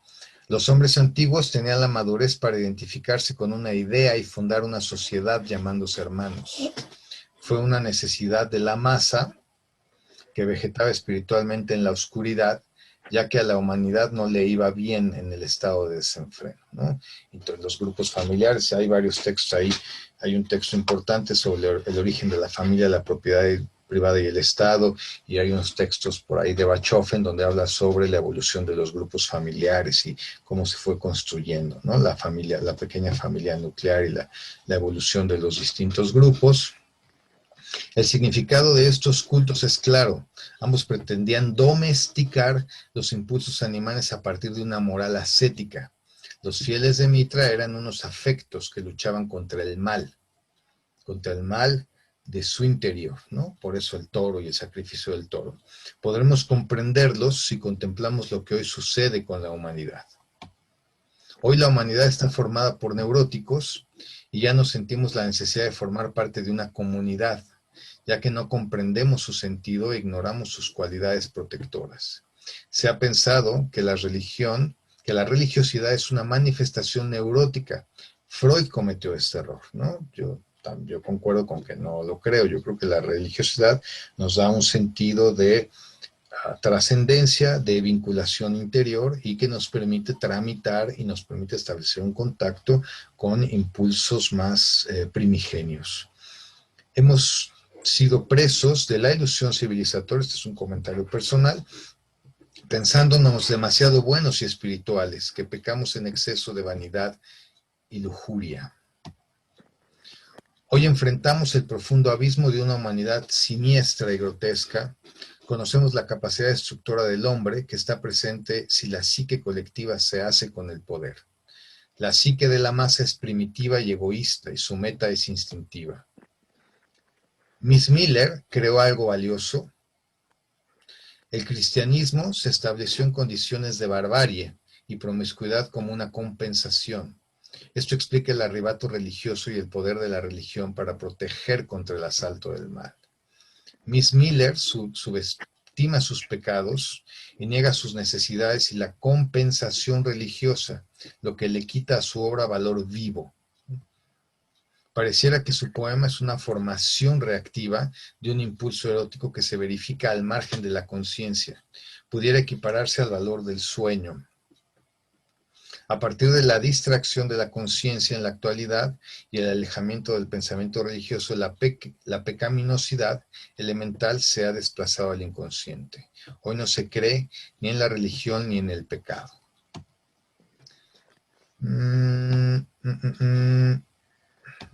Los hombres antiguos tenían la madurez para identificarse con una idea y fundar una sociedad llamándose hermanos. Fue una necesidad de la masa que vegetaba espiritualmente en la oscuridad, ya que a la humanidad no le iba bien en el estado de desenfreno, ¿no? Entre los grupos familiares hay varios textos ahí. Hay un texto importante sobre el origen de la familia, la propiedad privada y el Estado, y hay unos textos por ahí de Bachofen donde habla sobre la evolución de los grupos familiares y cómo se fue construyendo, ¿no? La familia, la pequeña familia nuclear y la evolución de los distintos grupos. El significado de estos cultos es claro. Ambos pretendían domesticar los impulsos animales a partir de una moral ascética. Los fieles de Mitra eran unos afectos que luchaban contra el mal de su interior, ¿no? Por eso el toro y el sacrificio del toro. Podremos comprenderlos si contemplamos lo que hoy sucede con la humanidad. Hoy la humanidad está formada por neuróticos y ya no sentimos la necesidad de formar parte de una comunidad, ya que no comprendemos su sentido e ignoramos sus cualidades protectoras. Se ha pensado que la religiosidad es una manifestación neurótica. Freud cometió este error, ¿no? Yo concuerdo con que no lo creo. Yo creo que la religiosidad nos da un sentido de trascendencia, de vinculación interior y que nos permite tramitar y nos permite establecer un contacto con impulsos más primigenios. Hemos sido presos de la ilusión civilizatoria, este es un comentario personal, pensándonos demasiado buenos y espirituales, que pecamos en exceso de vanidad y lujuria. Hoy enfrentamos el profundo abismo de una humanidad siniestra y grotesca. Conocemos la capacidad destructora del hombre que está presente si la psique colectiva se hace con el poder. La psique de la masa es primitiva y egoísta y su meta es instintiva. Miss Miller creó algo valioso. El cristianismo se estableció en condiciones de barbarie y promiscuidad como una compensación. Esto explica el arrebato religioso y el poder de la religión para proteger contra el asalto del mal. Miss Miller subestima sus pecados y niega sus necesidades y la compensación religiosa, lo que le quita a su obra valor vivo. Pareciera que su poema es una formación reactiva de un impulso erótico que se verifica al margen de la conciencia. Pudiera equipararse al valor del sueño. A partir de la distracción de la conciencia en la actualidad y el alejamiento del pensamiento religioso, la pecaminosidad elemental se ha desplazado al inconsciente. Hoy no se cree ni en la religión ni en el pecado.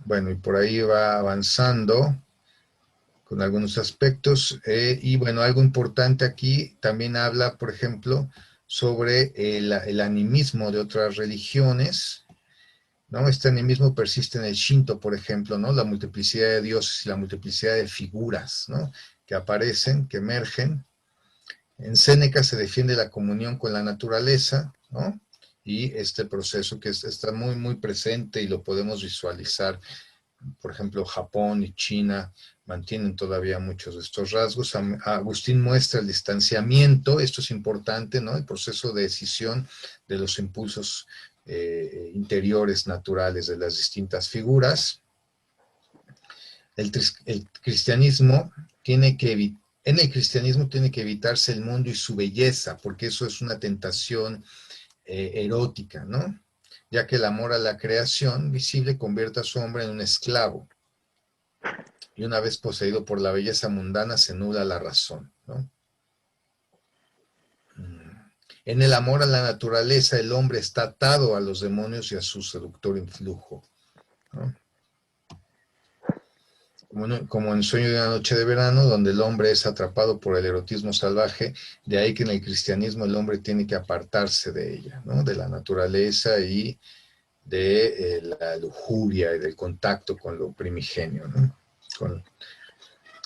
Bueno, y por ahí va avanzando con algunos aspectos. Y bueno, algo importante aquí también habla, por ejemplo, sobre el animismo de otras religiones, ¿no? Este animismo persiste en el Shinto, por ejemplo, ¿no? La multiplicidad de dioses y la multiplicidad de figuras, ¿no? Que aparecen, que emergen. En Séneca se defiende la comunión con la naturaleza, ¿no? Y este proceso que está muy, muy presente y lo podemos visualizar. Por ejemplo, Japón y China mantienen todavía muchos de estos rasgos. Agustín muestra el distanciamiento, esto es importante, ¿no? El proceso de decisión de los impulsos interiores naturales de las distintas figuras. El cristianismo tiene que en el cristianismo tiene que evitarse el mundo y su belleza, porque eso es una tentación erótica, ¿no? Ya que el amor a la creación visible convierte a su hombre en un esclavo. Y una vez poseído por la belleza mundana, se nubla la razón, ¿no? En el amor a la naturaleza, el hombre está atado a los demonios y a su seductor influjo, ¿no? Como en Sueño de una noche de verano, donde el hombre es atrapado por el erotismo salvaje, de ahí que en el cristianismo el hombre tiene que apartarse de ella, ¿no? De la naturaleza y de la lujuria y del contacto con lo primigenio, ¿no?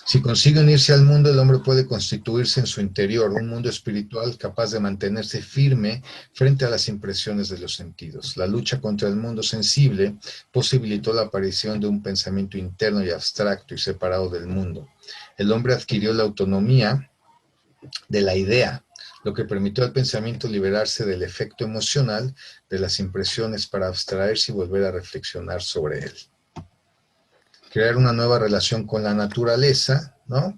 Si consigue unirse al mundo, el hombre puede constituirse en su interior, un mundo espiritual capaz de mantenerse firme frente a las impresiones de los sentidos. La lucha contra el mundo sensible posibilitó la aparición de un pensamiento interno y abstracto y separado del mundo. El hombre adquirió la autonomía de la idea, lo que permitió al pensamiento liberarse del efecto emocional de las impresiones para abstraerse y volver a reflexionar sobre él. Crear una nueva relación con la naturaleza, ¿no?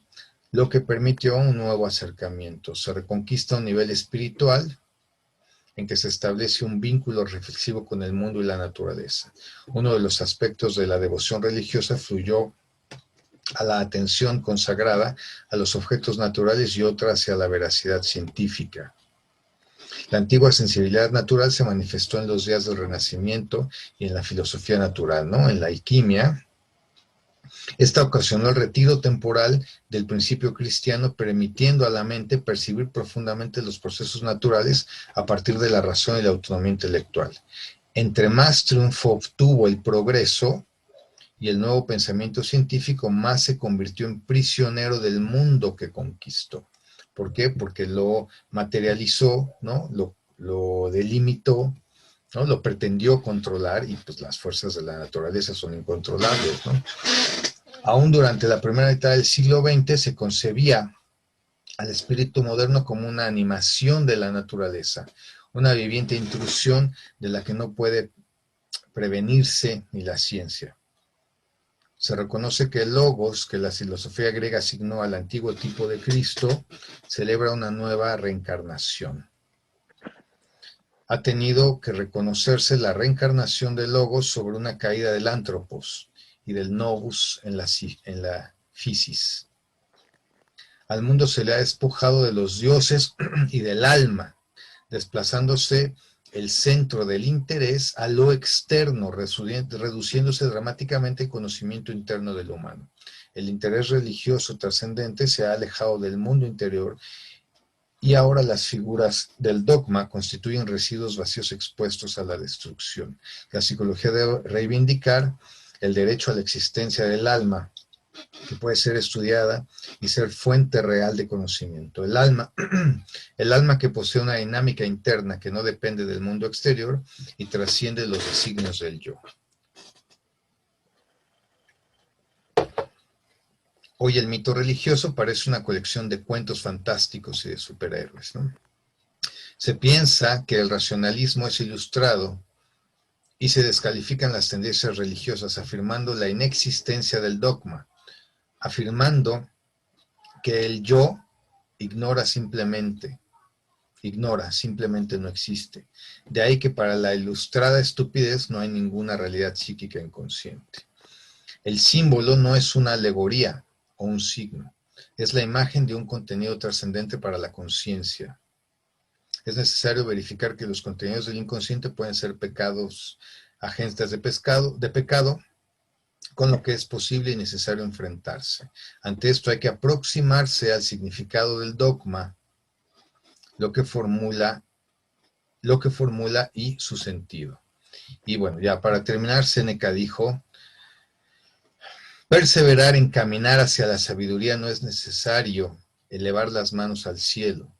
Lo que permitió un nuevo acercamiento. Se reconquista un nivel espiritual en que se establece un vínculo reflexivo con el mundo y la naturaleza. Uno de los aspectos de la devoción religiosa fluyó a la atención consagrada a los objetos naturales y otra hacia la veracidad científica. La antigua sensibilidad natural se manifestó en los días del Renacimiento y en la filosofía natural, ¿no? En la alquimia. Esta ocasionó el retiro temporal del principio cristiano, permitiendo a la mente percibir profundamente los procesos naturales a partir de la razón y la autonomía intelectual. Entre más triunfo obtuvo el progreso y el nuevo pensamiento científico, más se convirtió en prisionero del mundo que conquistó. ¿Por qué? Porque lo materializó, ¿no? Lo delimitó, ¿no? Lo pretendió controlar y pues las fuerzas de la naturaleza son incontrolables, ¿no? Aún durante la primera mitad del siglo XX se concebía al espíritu moderno como una animación de la naturaleza, una viviente intrusión de la que no puede prevenirse ni la ciencia. Se reconoce que el logos, que la filosofía griega asignó al antiguo tipo de Cristo, celebra una nueva reencarnación. Ha tenido que reconocerse la reencarnación del logos sobre una caída del anthropos y del novus en la physis. Al mundo se le ha despojado de los dioses y del alma, desplazándose el centro del interés a lo externo, reduciéndose dramáticamente el conocimiento interno del humano. El interés religioso trascendente se ha alejado del mundo interior y ahora las figuras del dogma constituyen residuos vacíos expuestos a la destrucción. La psicología debe reivindicar el derecho a la existencia del alma, que puede ser estudiada y ser fuente real de conocimiento. El alma que posee una dinámica interna que no depende del mundo exterior y trasciende los designios del yo. Hoy el mito religioso parece una colección de cuentos fantásticos y de superhéroes, ¿no? Se piensa que el racionalismo es ilustrado y se descalifican las tendencias religiosas, afirmando la inexistencia del dogma, afirmando que el yo simplemente no existe. De ahí que para la ilustrada estupidez no hay ninguna realidad psíquica inconsciente. El símbolo no es una alegoría o un signo, es la imagen de un contenido trascendente para la conciencia. Es necesario verificar que los contenidos del inconsciente pueden ser pecados, agentes de pecado, con lo que es posible y necesario enfrentarse. Ante esto hay que aproximarse al significado del dogma, lo que formula y su sentido. Y bueno, ya para terminar, Séneca dijo: perseverar en caminar hacia la sabiduría no es necesario elevar las manos al cielo.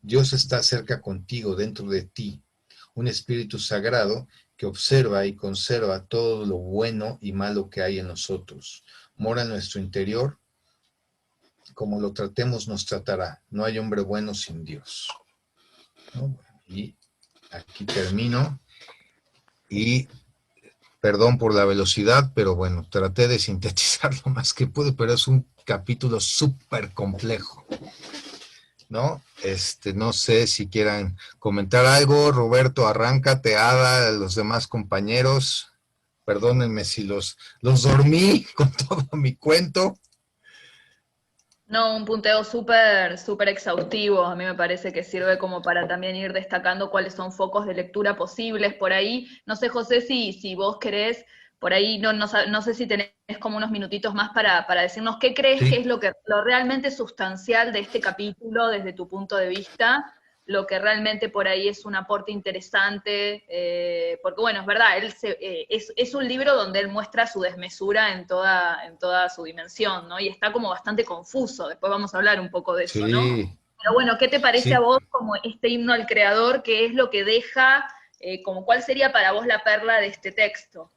Dios está cerca contigo, dentro de ti, un espíritu sagrado que observa y conserva todo lo bueno y malo que hay en nosotros. Mora en nuestro interior, como lo tratemos nos tratará. No hay hombre bueno sin Dios, ¿no? Y aquí termino. Y perdón por la velocidad, pero bueno, traté de sintetizar lo más que pude, pero es un capítulo súper complejo, ¿no? No sé si quieran comentar algo. Roberto, arráncate, Ada, los demás compañeros. Perdónenme si los dormí con todo mi cuento. No, un punteo súper exhaustivo. A mí me parece que sirve como para también ir destacando cuáles son focos de lectura posibles por ahí. No sé, José, si vos querés, por ahí no sé si tenés como unos minutitos más para decirnos qué crees que Sí. es lo realmente sustancial de este capítulo desde tu punto de vista, lo que realmente por ahí es un aporte interesante, porque bueno, es verdad, es un libro donde él muestra su desmesura en toda su dimensión, ¿no? Y está como bastante confuso, después vamos a hablar un poco de eso, ¿no? Sí, Pero bueno, ¿qué te parece a sí. vos como este himno al creador? ¿Qué es lo que deja, como cuál sería para vos la perla de este texto?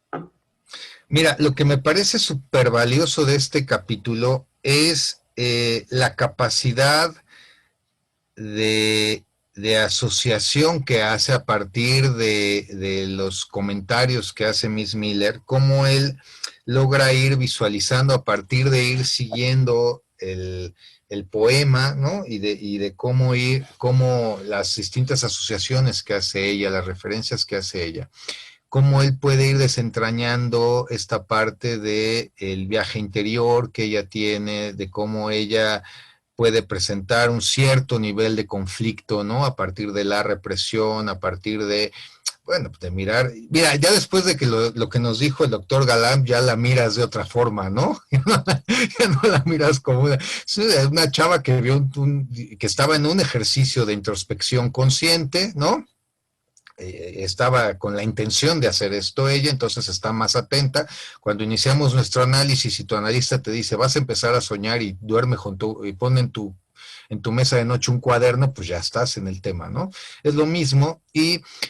Mira, lo que me parece súper valioso de este capítulo es la capacidad de, de asociación que hace a partir de los comentarios que hace Miss Miller, cómo él logra ir visualizando a partir de ir siguiendo el poema, ¿no? Y de cómo ir, cómo las distintas asociaciones que hace ella, las referencias que hace ella, cómo él puede ir desentrañando esta parte de el viaje interior que ella tiene, de cómo ella puede presentar un cierto nivel de conflicto, ¿no? A partir de la represión, a partir de, bueno, de mirar, mira, ya después de que lo que nos dijo el doctor Galán, ya la miras de otra forma, ¿no? Ya no la miras como una chava que vio que estaba en un ejercicio de introspección consciente, ¿no? Estaba con la intención de hacer esto ella, entonces está más atenta. Cuando iniciamos nuestro análisis y tu analista te dice, vas a empezar a soñar y duerme junto y pon en tu mesa de noche un cuaderno, pues ya estás en el tema, ¿no? Es lo mismo,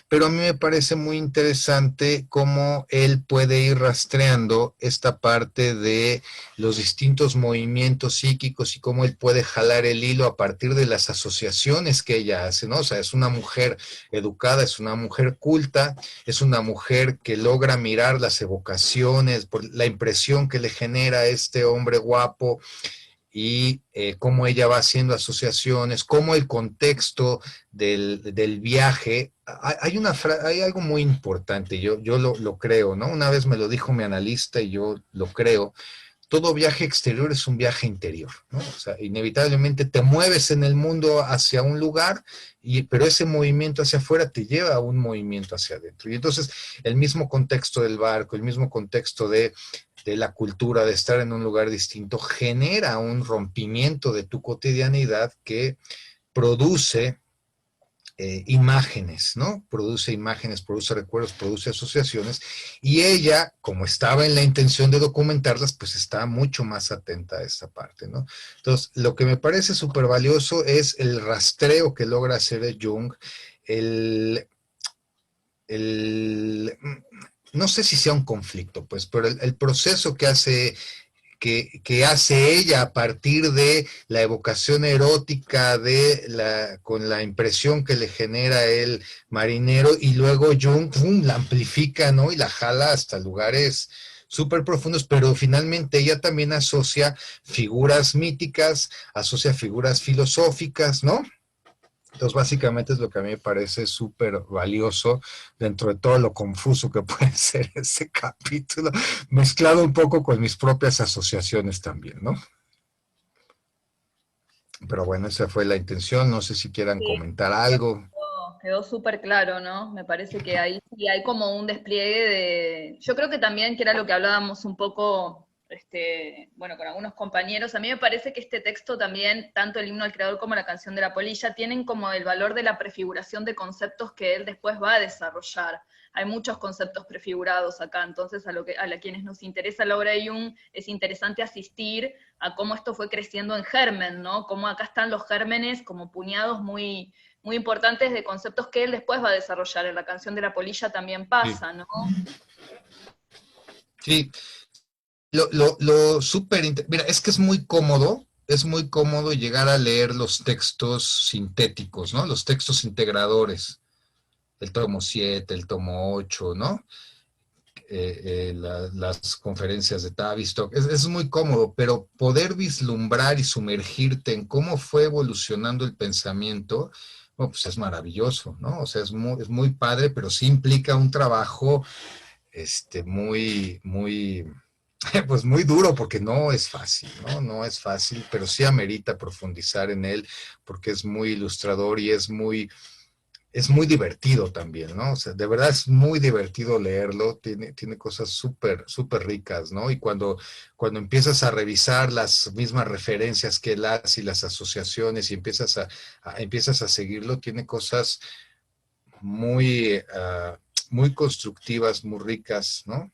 pero a mí me parece muy interesante cómo él puede ir rastreando esta parte de los distintos movimientos psíquicos y cómo él puede jalar el hilo a partir de las asociaciones que ella hace, ¿no? O sea, es una mujer educada, es una mujer culta, es una mujer que logra mirar las evocaciones, por la impresión que le genera a este hombre guapo y cómo ella va haciendo asociaciones, cómo el contexto del viaje, hay algo muy importante, yo lo creo, ¿no? Una vez me lo dijo mi analista y yo lo creo, todo viaje exterior es un viaje interior, ¿no? O sea, inevitablemente te mueves en el mundo hacia un lugar, pero ese movimiento hacia afuera te lleva a un movimiento hacia adentro. Y entonces el mismo contexto del barco, el mismo contexto de la cultura, de estar en un lugar distinto, genera un rompimiento de tu cotidianidad que produce imágenes, ¿no? Produce imágenes, produce recuerdos, produce asociaciones, y ella, como estaba en la intención de documentarlas, pues está mucho más atenta a esta parte, ¿no? Entonces, lo que me parece súper valioso es el rastreo que logra hacer Jung, el, el, no sé si sea un conflicto, pues, pero el proceso que hace ella a partir de la evocación erótica con la impresión que le genera el marinero, y luego Jung la amplifica, ¿no? Y la jala hasta lugares súper profundos, pero finalmente ella también asocia figuras míticas, asocia figuras filosóficas, ¿no? Entonces, básicamente es lo que a mí me parece súper valioso dentro de todo lo confuso que puede ser ese capítulo, mezclado un poco con mis propias asociaciones también, ¿no? Pero bueno, esa fue la intención. No sé si quieran Sí, comentar algo. quedó súper claro, ¿no? Me parece que ahí sí hay como un despliegue de... Yo creo que también, que era lo que hablábamos un poco, bueno, con algunos compañeros, a mí me parece que este texto también, tanto el himno al creador como la canción de la polilla, tienen como el valor de la prefiguración de conceptos que él después va a desarrollar. Hay muchos conceptos prefigurados acá, entonces a quienes nos interesa la obra de Jung es interesante asistir a cómo esto fue creciendo en germen, ¿no? Cómo acá están los gérmenes como puñados muy importantes de conceptos que él después va a desarrollar. En la canción de la polilla también Sí, pasa, ¿no? sí. Lo súper, mira, es que es muy cómodo llegar a leer los textos sintéticos, ¿no? Los textos integradores, el tomo 7, el tomo 8, ¿no? Las conferencias de Tavistock, es muy cómodo, pero poder vislumbrar y sumergirte en cómo fue evolucionando el pensamiento, bueno, pues es maravilloso, ¿no? O sea, es muy padre, pero sí implica un trabajo muy, pues muy duro, porque no es fácil, ¿no? No es fácil, pero sí amerita profundizar en él, porque es muy ilustrador y es muy divertido también, ¿no? O sea, de verdad es muy divertido leerlo, tiene cosas súper, súper ricas, ¿no? Y cuando empiezas a revisar las mismas referencias que él hace y las asociaciones y empiezas a seguirlo, tiene cosas muy, muy constructivas, muy ricas, ¿no?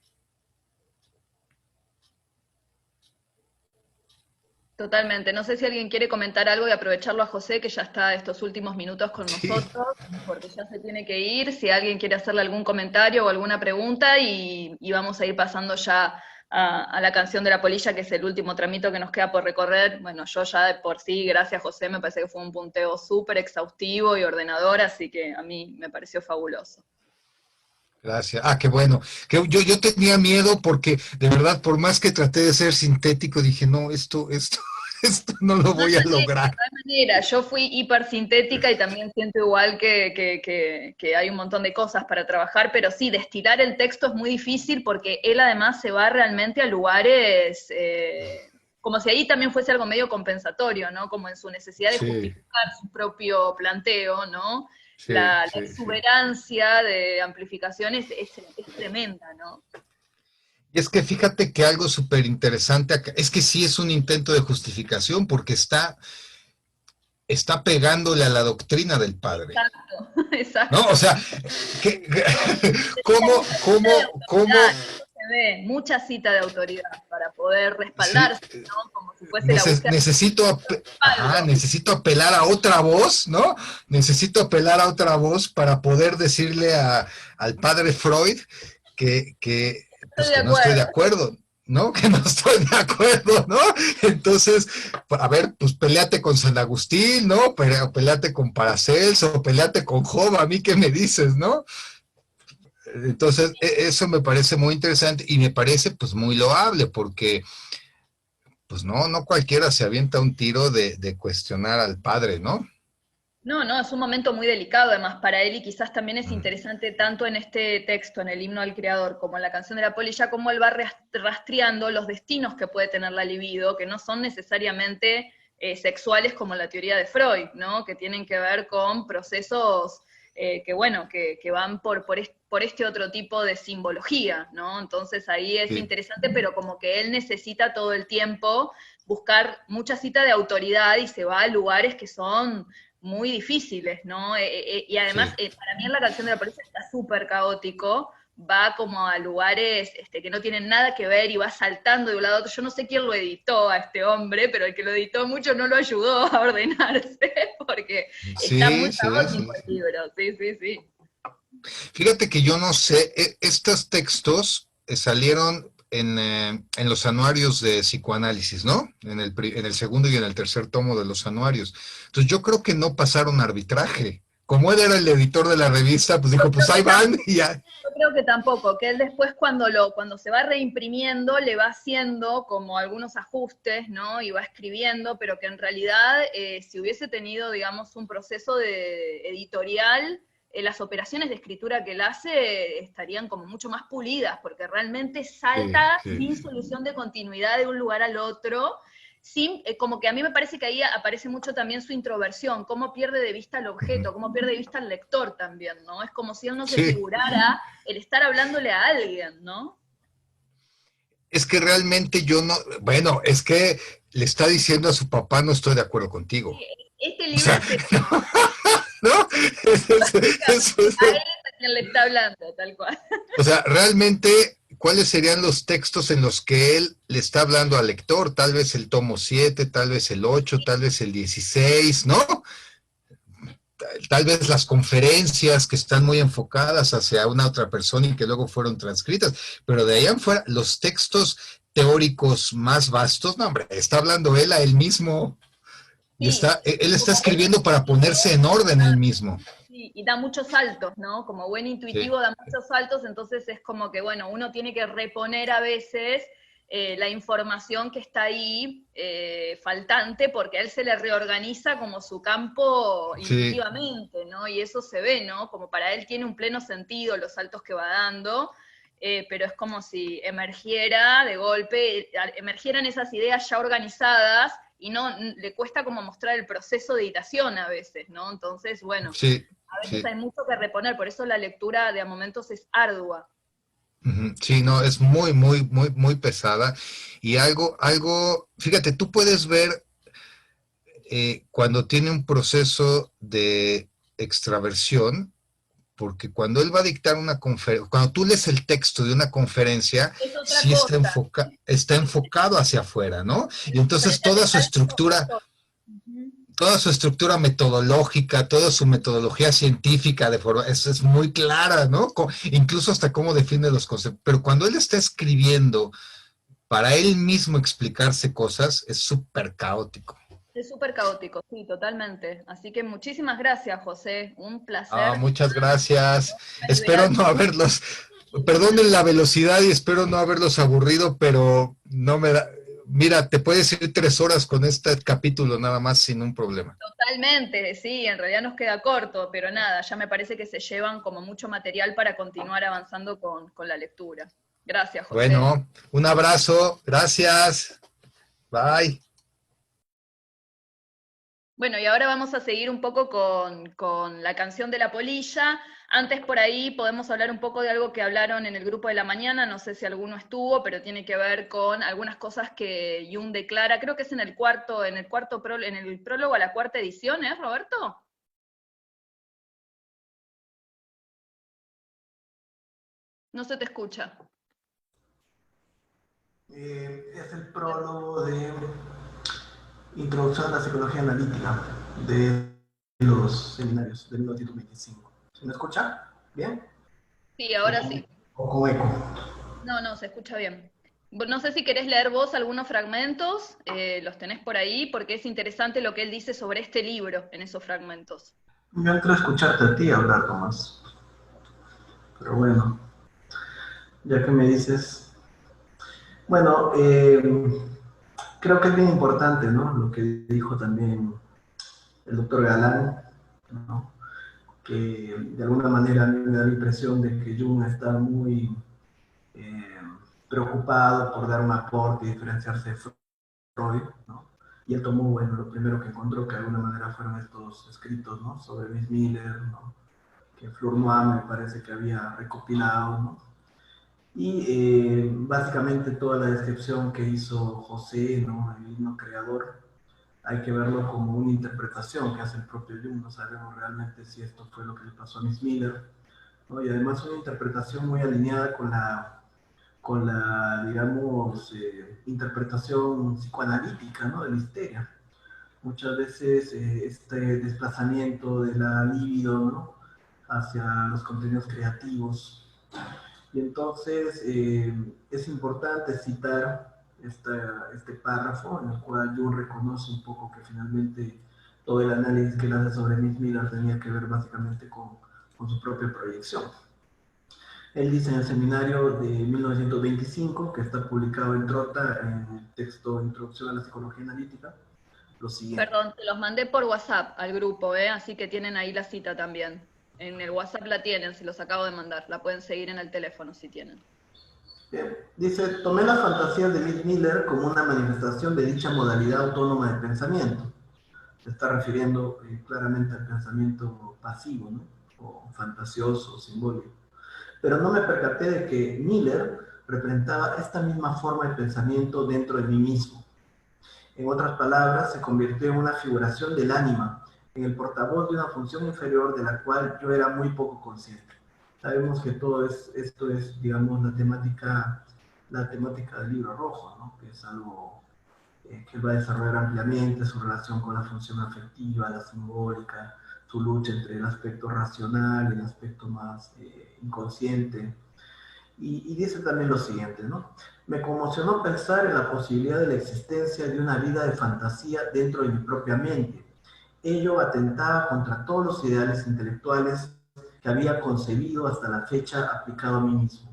Totalmente. No sé si alguien quiere comentar algo y aprovecharlo a José, que ya está estos últimos minutos con Sí. nosotros, porque ya se tiene que ir. Si alguien quiere hacerle algún comentario o alguna pregunta, y vamos a ir pasando ya a la canción de la polilla, que es el último tramito que nos queda por recorrer. Bueno, yo ya de por sí, gracias José, me parece que fue un punteo súper exhaustivo y ordenador, así que a mí me pareció fabuloso. Gracias. Ah, qué bueno. Que yo tenía miedo porque, de verdad, por más que traté de ser sintético, dije, no, esto no lo voy a lograr. De todas maneras, yo fui hipersintética y también siento igual que hay un montón de cosas para trabajar, pero sí, destilar el texto es muy difícil porque él además se va realmente a lugares, como si ahí también fuese algo medio compensatorio, ¿no? Como en su necesidad de Sí, justificar su propio planteo, ¿no? sí, La sí, sí. exuberancia de amplificación es tremenda, ¿no? Y es que fíjate que algo súper interesante acá, es que sí es un intento de justificación porque está pegándole a la doctrina del padre, Exacto, ¿no? exacto. O sea, ¿qué, Necesita ¿cómo, mucha cita de cómo, autoridad, eso se ve, mucha cita de autoridad para poder sí, respaldarse, ¿no? Como si fuese la búsqueda de respaldo. necesito apelar a otra voz, ¿no? Necesito apelar a otra voz para poder decirle al padre Freud pues Estoy de que no estoy de acuerdo. acuerdo, ¿no? Que no estoy de acuerdo, ¿no? Entonces, a ver, pues peleate con San Agustín, ¿no? Peleate con Paracelso, peleate con Job, a mí qué me dices, ¿no? Entonces, eso me parece muy interesante y me parece pues muy loable porque pues no cualquiera se avienta un tiro de cuestionar al padre, ¿no? No, no, es un momento muy delicado además para él y quizás también es Mm, interesante tanto en este texto, en el himno al creador, como en la canción de la polilla, como él va rastreando los destinos que puede tener la libido, que no son necesariamente sexuales como la teoría de Freud, ¿no? Que tienen que ver con procesos que, bueno, que van por este otro tipo de simbología, ¿no? Entonces ahí es sí. interesante, pero como que él necesita todo el tiempo buscar mucha cita de autoridad y se va a lugares que son muy difíciles, ¿no? Y además, Sí. para mí en la canción de la policía está súper caótico, va como a lugares que no tienen nada que ver y va saltando de un lado a otro. Yo no sé quién lo editó a este hombre, pero el que lo editó mucho no lo ayudó a ordenarse, porque está muy Sí, sí, caótico sí, el sí. libro, sí, sí, sí. Fíjate que yo no sé, estos textos salieron en los anuarios de psicoanálisis, ¿no? En el segundo y en el tercer tomo de los anuarios. Entonces yo creo que no pasaron arbitraje. Como él era el editor de la revista, pues Yo dijo, creo pues ahí que van tampoco. y ya. Yo creo que tampoco, que él después cuando se va reimprimiendo le va haciendo como algunos ajustes, ¿no? Y va escribiendo, pero que en realidad si hubiese tenido, digamos, un proceso de editorial, las operaciones de escritura que él hace estarían como mucho más pulidas, porque realmente Sí, salta sí. sin solución de continuidad de un lugar al otro, sin, como que a mí me parece que ahí aparece mucho también su introversión, cómo pierde de vista el Ujú. objeto, cómo pierde de vista el lector también, ¿no? Es como si él no se Sí, figurara el estar hablándole a alguien, ¿no? es que realmente yo no, bueno, es que le está diciendo a su papá, no estoy de acuerdo contigo. Este O libro sea, es eso, ¿no? básicamente. Es, A él es a quien le está hablando, tal cual. o sea, realmente, ¿cuáles serían los textos en los que él le está hablando al lector? Tal vez el tomo 7, tal vez el 8, tal vez el 16, ¿no? Tal vez las conferencias que están muy enfocadas hacia una otra persona y que luego fueron transcritas, pero de ahí en fuera, los textos teóricos más vastos, no, hombre, está hablando él a él mismo y Sí, él está como buen escribiendo para intuitivo, ponerse en orden él mismo. sí, y da muchos saltos, ¿no? Como buen Sí, intuitivo da muchos saltos, entonces es como que, bueno, uno tiene que reponer a veces la información que está ahí faltante, porque a él se le reorganiza como su campo sí, intuitivamente, ¿no? Y eso se ve, ¿no? Como para él tiene un pleno sentido los saltos que va dando, pero es como si emergiera de golpe, emergieran esas ideas ya organizadas y no le cuesta como mostrar el proceso de editación a veces, ¿no? Entonces, bueno, sí, a veces sí. hay mucho que reponer, por eso la lectura de a momentos es ardua. Ujú. Sí, no, es muy, muy, muy, muy pesada. Y fíjate, tú puedes ver cuando tiene un proceso de extraversión, porque cuando él va a dictar una conferencia, cuando tú lees el texto de una conferencia, Es otra sí cosa, está enfocado hacia afuera, ¿no? Y entonces frente al estar es otra cosa. Ujú. toda su estructura metodológica, toda su metodología científica es muy clara, ¿no? Incluso hasta cómo define los conceptos. Pero cuando él está escribiendo para él mismo explicarse cosas es súper caótico. Es súper caótico, sí, totalmente. Así que muchísimas gracias, José. Un Ah, placer. muchas gracias. Espero Liberar. no haberlos, perdonen la velocidad y espero no haberlos aburrido, pero no me da, mira, te puedes ir 3 horas con este capítulo nada más sin un problema. Totalmente, sí, en realidad nos queda corto, pero nada, ya me parece que se llevan como mucho material para continuar avanzando con la lectura. Gracias, José. Bueno, un abrazo, gracias, bye. Bueno, y ahora vamos a seguir un poco con la canción de la polilla. Antes por ahí podemos hablar un poco de algo que hablaron en el grupo de la mañana, no sé si alguno estuvo, pero tiene que ver con algunas cosas que Jung declara, creo que es en el cuarto, en el prólogo a la cuarta edición, ¿eh, Roberto? No se te escucha. Es el prólogo de Introducción a la Psicología Analítica de los seminarios de 1925. ¿Se me escucha? ¿Bien? Sí, ahora sí. ¿O con eco? No, no, se escucha bien. No sé si querés leer vos algunos fragmentos, los tenés por ahí, porque es interesante lo que él dice sobre este libro en esos fragmentos. Yo entré a escucharte a ti hablar, Tomás. Pero bueno, ya que me dices... Bueno, creo que es bien importante, ¿no? Lo que dijo también el doctor Galán, ¿no? Que de alguna manera a mí me da la impresión de que Jung está muy eh, preocupado por dar un aporte y diferenciarse de Freud, ¿no? Y él tomó, bueno, lo primero que encontró, que de alguna manera fueron estos escritos, ¿no? Sobre Miss Miller, ¿no? Que Fleur Noir me parece que había recopilado, ¿no? Y básicamente toda la descripción que hizo José, ¿no? El himno creador, hay que verlo como una interpretación que hace el propio Jung, no sabemos realmente si esto fue lo que le pasó a Miss Miller, ¿no? Y además una interpretación muy alineada con la digamos, interpretación psicoanalítica, ¿no? De la histeria. Muchas veces este desplazamiento de la libido, ¿no? Hacia los contenidos creativos. Y entonces es importante citar este párrafo en el cual Jung reconoce un poco que finalmente todo el análisis que él hace sobre Miss Miller tenía que ver básicamente con su propia proyección. Él dice en el seminario de 1925, que está publicado en Trota, en el texto Introducción a la Psicología Analítica, lo siguiente. Perdón, te los mandé por WhatsApp al grupo, así que tienen ahí la cita también. En el WhatsApp la tienen, se los acabo de mandar. La pueden seguir en el teléfono si tienen. Bien. Dice, tomé las fantasías de Miss Miller como una manifestación de dicha modalidad autónoma de pensamiento. Se está refiriendo claramente al pensamiento pasivo, ¿no? O fantasioso, simbólico. Pero no me percaté de que Miller representaba esta misma forma de pensamiento dentro de mí mismo. En otras palabras, se convirtió en una figuración del ánima, en el portavoz de una función inferior de la cual yo era muy poco consciente. Sabemos que esto es, digamos, la temática del libro rojo, ¿no? Que es algo que va a desarrollar ampliamente su relación con la función afectiva, la simbólica, su lucha entre el aspecto racional y el aspecto más inconsciente. Y dice también lo siguiente, ¿no? Me conmocionó pensar en la posibilidad de la existencia de una vida de fantasía dentro de mi propia mente. Ello atentaba contra todos los ideales intelectuales que había concebido hasta la fecha aplicado a mí mismo.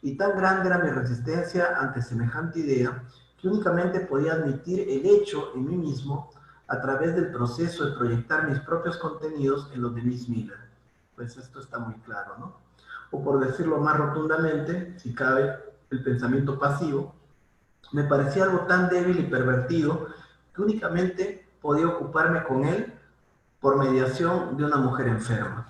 Y tan grande era mi resistencia ante semejante idea que únicamente podía admitir el hecho en mí mismo a través del proceso de proyectar mis propios contenidos en los de Miss Miller. Pues esto está muy claro, ¿no? O por decirlo más rotundamente, si cabe, el pensamiento pasivo, me parecía algo tan débil y pervertido que únicamente podía ocuparme con él por mediación de una mujer enferma.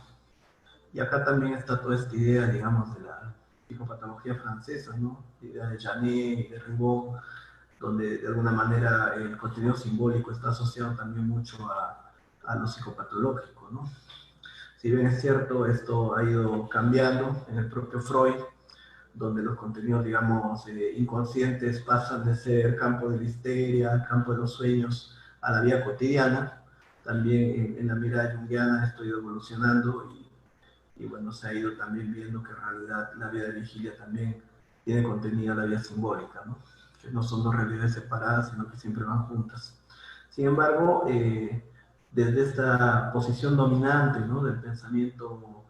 Y acá también está toda esta idea, digamos, de la psicopatología francesa, ¿no? La idea de Janet y de Ribot, donde de alguna manera el contenido simbólico está asociado también mucho a lo psicopatológico, ¿no? Si bien es cierto, esto ha ido cambiando en el propio Freud, donde los contenidos, digamos, inconscientes pasan de ser campo de la histeria, campo de los sueños, a la vida cotidiana. También en la mirada junguiana esto ha ido evolucionando y bueno, se ha ido también viendo que en realidad la vida de vigilia también tiene contenido a la vida simbólica, ¿no? que no son dos realidades separadas, sino que siempre van juntas. Sin embargo, desde esta posición dominante, ¿no?, del pensamiento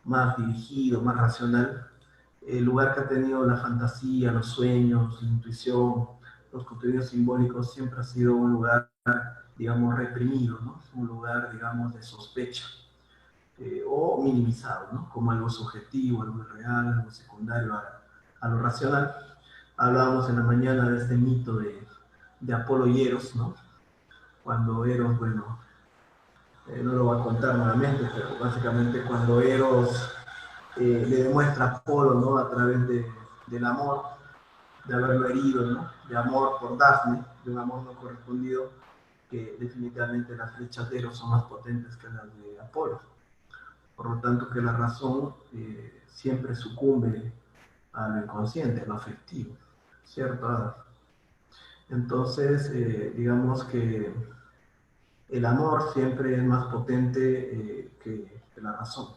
más dirigido, más racional, el lugar que ha tenido la fantasía, los sueños, la intuición, los contenidos simbólicos siempre ha sido un lugar, digamos, reprimido, ¿no? Un lugar, digamos, de sospecha, o minimizado, ¿no?, como algo subjetivo, algo irreal, algo secundario a lo racional. Hablábamos en la mañana de este mito de Apolo y Eros, ¿no? Cuando Eros, bueno, no lo voy a contar nuevamente, pero básicamente cuando Eros le demuestra a Apolo, ¿no?, a través del amor, de haberlo herido, ¿no?, de amor por Dafne, de un amor no correspondido, que definitivamente las flechas de Eros son más potentes que las de Apolo. Por lo tanto, que la razón siempre sucumbe a lo inconsciente, a lo afectivo, ¿cierto? Entonces, digamos que el amor siempre es más potente que la razón.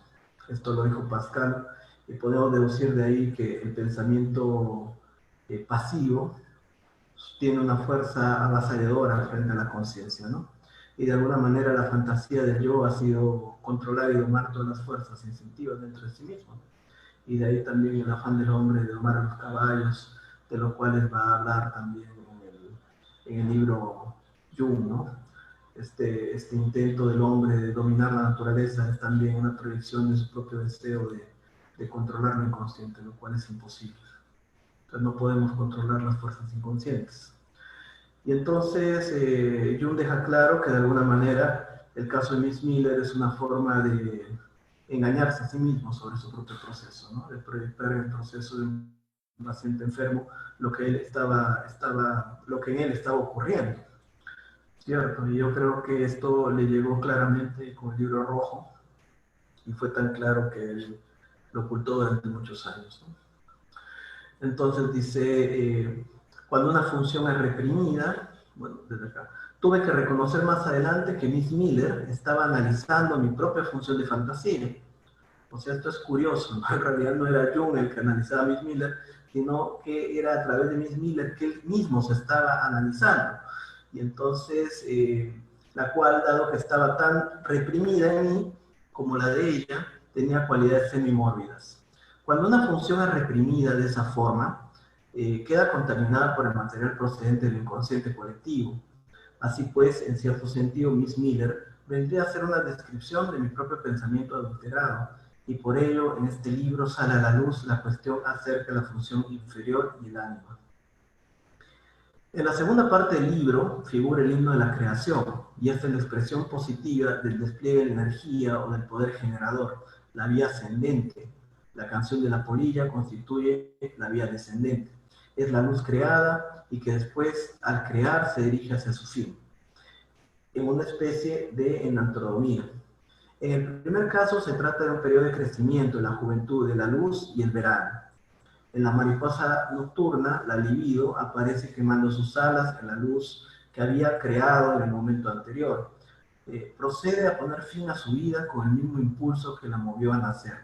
Esto lo dijo Pascal, y podemos deducir de ahí que el pensamiento pasivo tiene una fuerza avasalladora frente a la conciencia, ¿no? Y de alguna manera la fantasía del yo ha sido controlar y domar todas las fuerzas instintivas dentro de sí mismo, ¿no? Y de ahí también el afán del hombre de domar a los caballos, de los cuales va a hablar también en el libro Jung, ¿no? Este intento del hombre de dominar la naturaleza es también una proyección de su propio deseo de controlar lo inconsciente, lo cual es imposible. Entonces no podemos controlar las fuerzas inconscientes. Y entonces Jung deja claro que de alguna manera el caso de Miss Miller es una forma de engañarse a sí mismo sobre su propio proceso, ¿no?, de proyectar en el proceso de un paciente enfermo lo que en él estaba ocurriendo, ¿cierto? Y yo creo que esto le llegó claramente con el Libro Rojo, y fue tan claro que él lo ocultó durante muchos años, ¿no? Entonces dice, cuando una función es reprimida, bueno, desde acá, tuve que reconocer más adelante que Miss Miller estaba analizando mi propia función de fantasía. O sea, esto es curioso, ¿no? En realidad no era Jung el que analizaba a Miss Miller, sino que era a través de Miss Miller que él mismo se estaba analizando. Y entonces, la cual, dado que estaba tan reprimida en mí como la de ella, tenía cualidades semimórbidas. Cuando una función es reprimida de esa forma, queda contaminada por el material procedente del inconsciente colectivo. Así pues, en cierto sentido, Miss Miller vendría a ser una descripción de mi propio pensamiento adulterado, y por ello en este libro sale a la luz la cuestión acerca de la función inferior y el ánima. En la segunda parte del libro figura el himno de la creación, y esta es la expresión positiva del despliegue de la energía o del poder generador, la vía ascendente. La canción de la polilla constituye la vía descendente. Es la luz creada y que después, al crear, se dirige hacia su fin, en una especie de enantrodomía. En el primer caso se trata de un periodo de crecimiento de la juventud, de la luz y el verano. En la mariposa nocturna, la libido aparece quemando sus alas en la luz que había creado en el momento anterior. Procede a poner fin a su vida con el mismo impulso que la movió a nacer.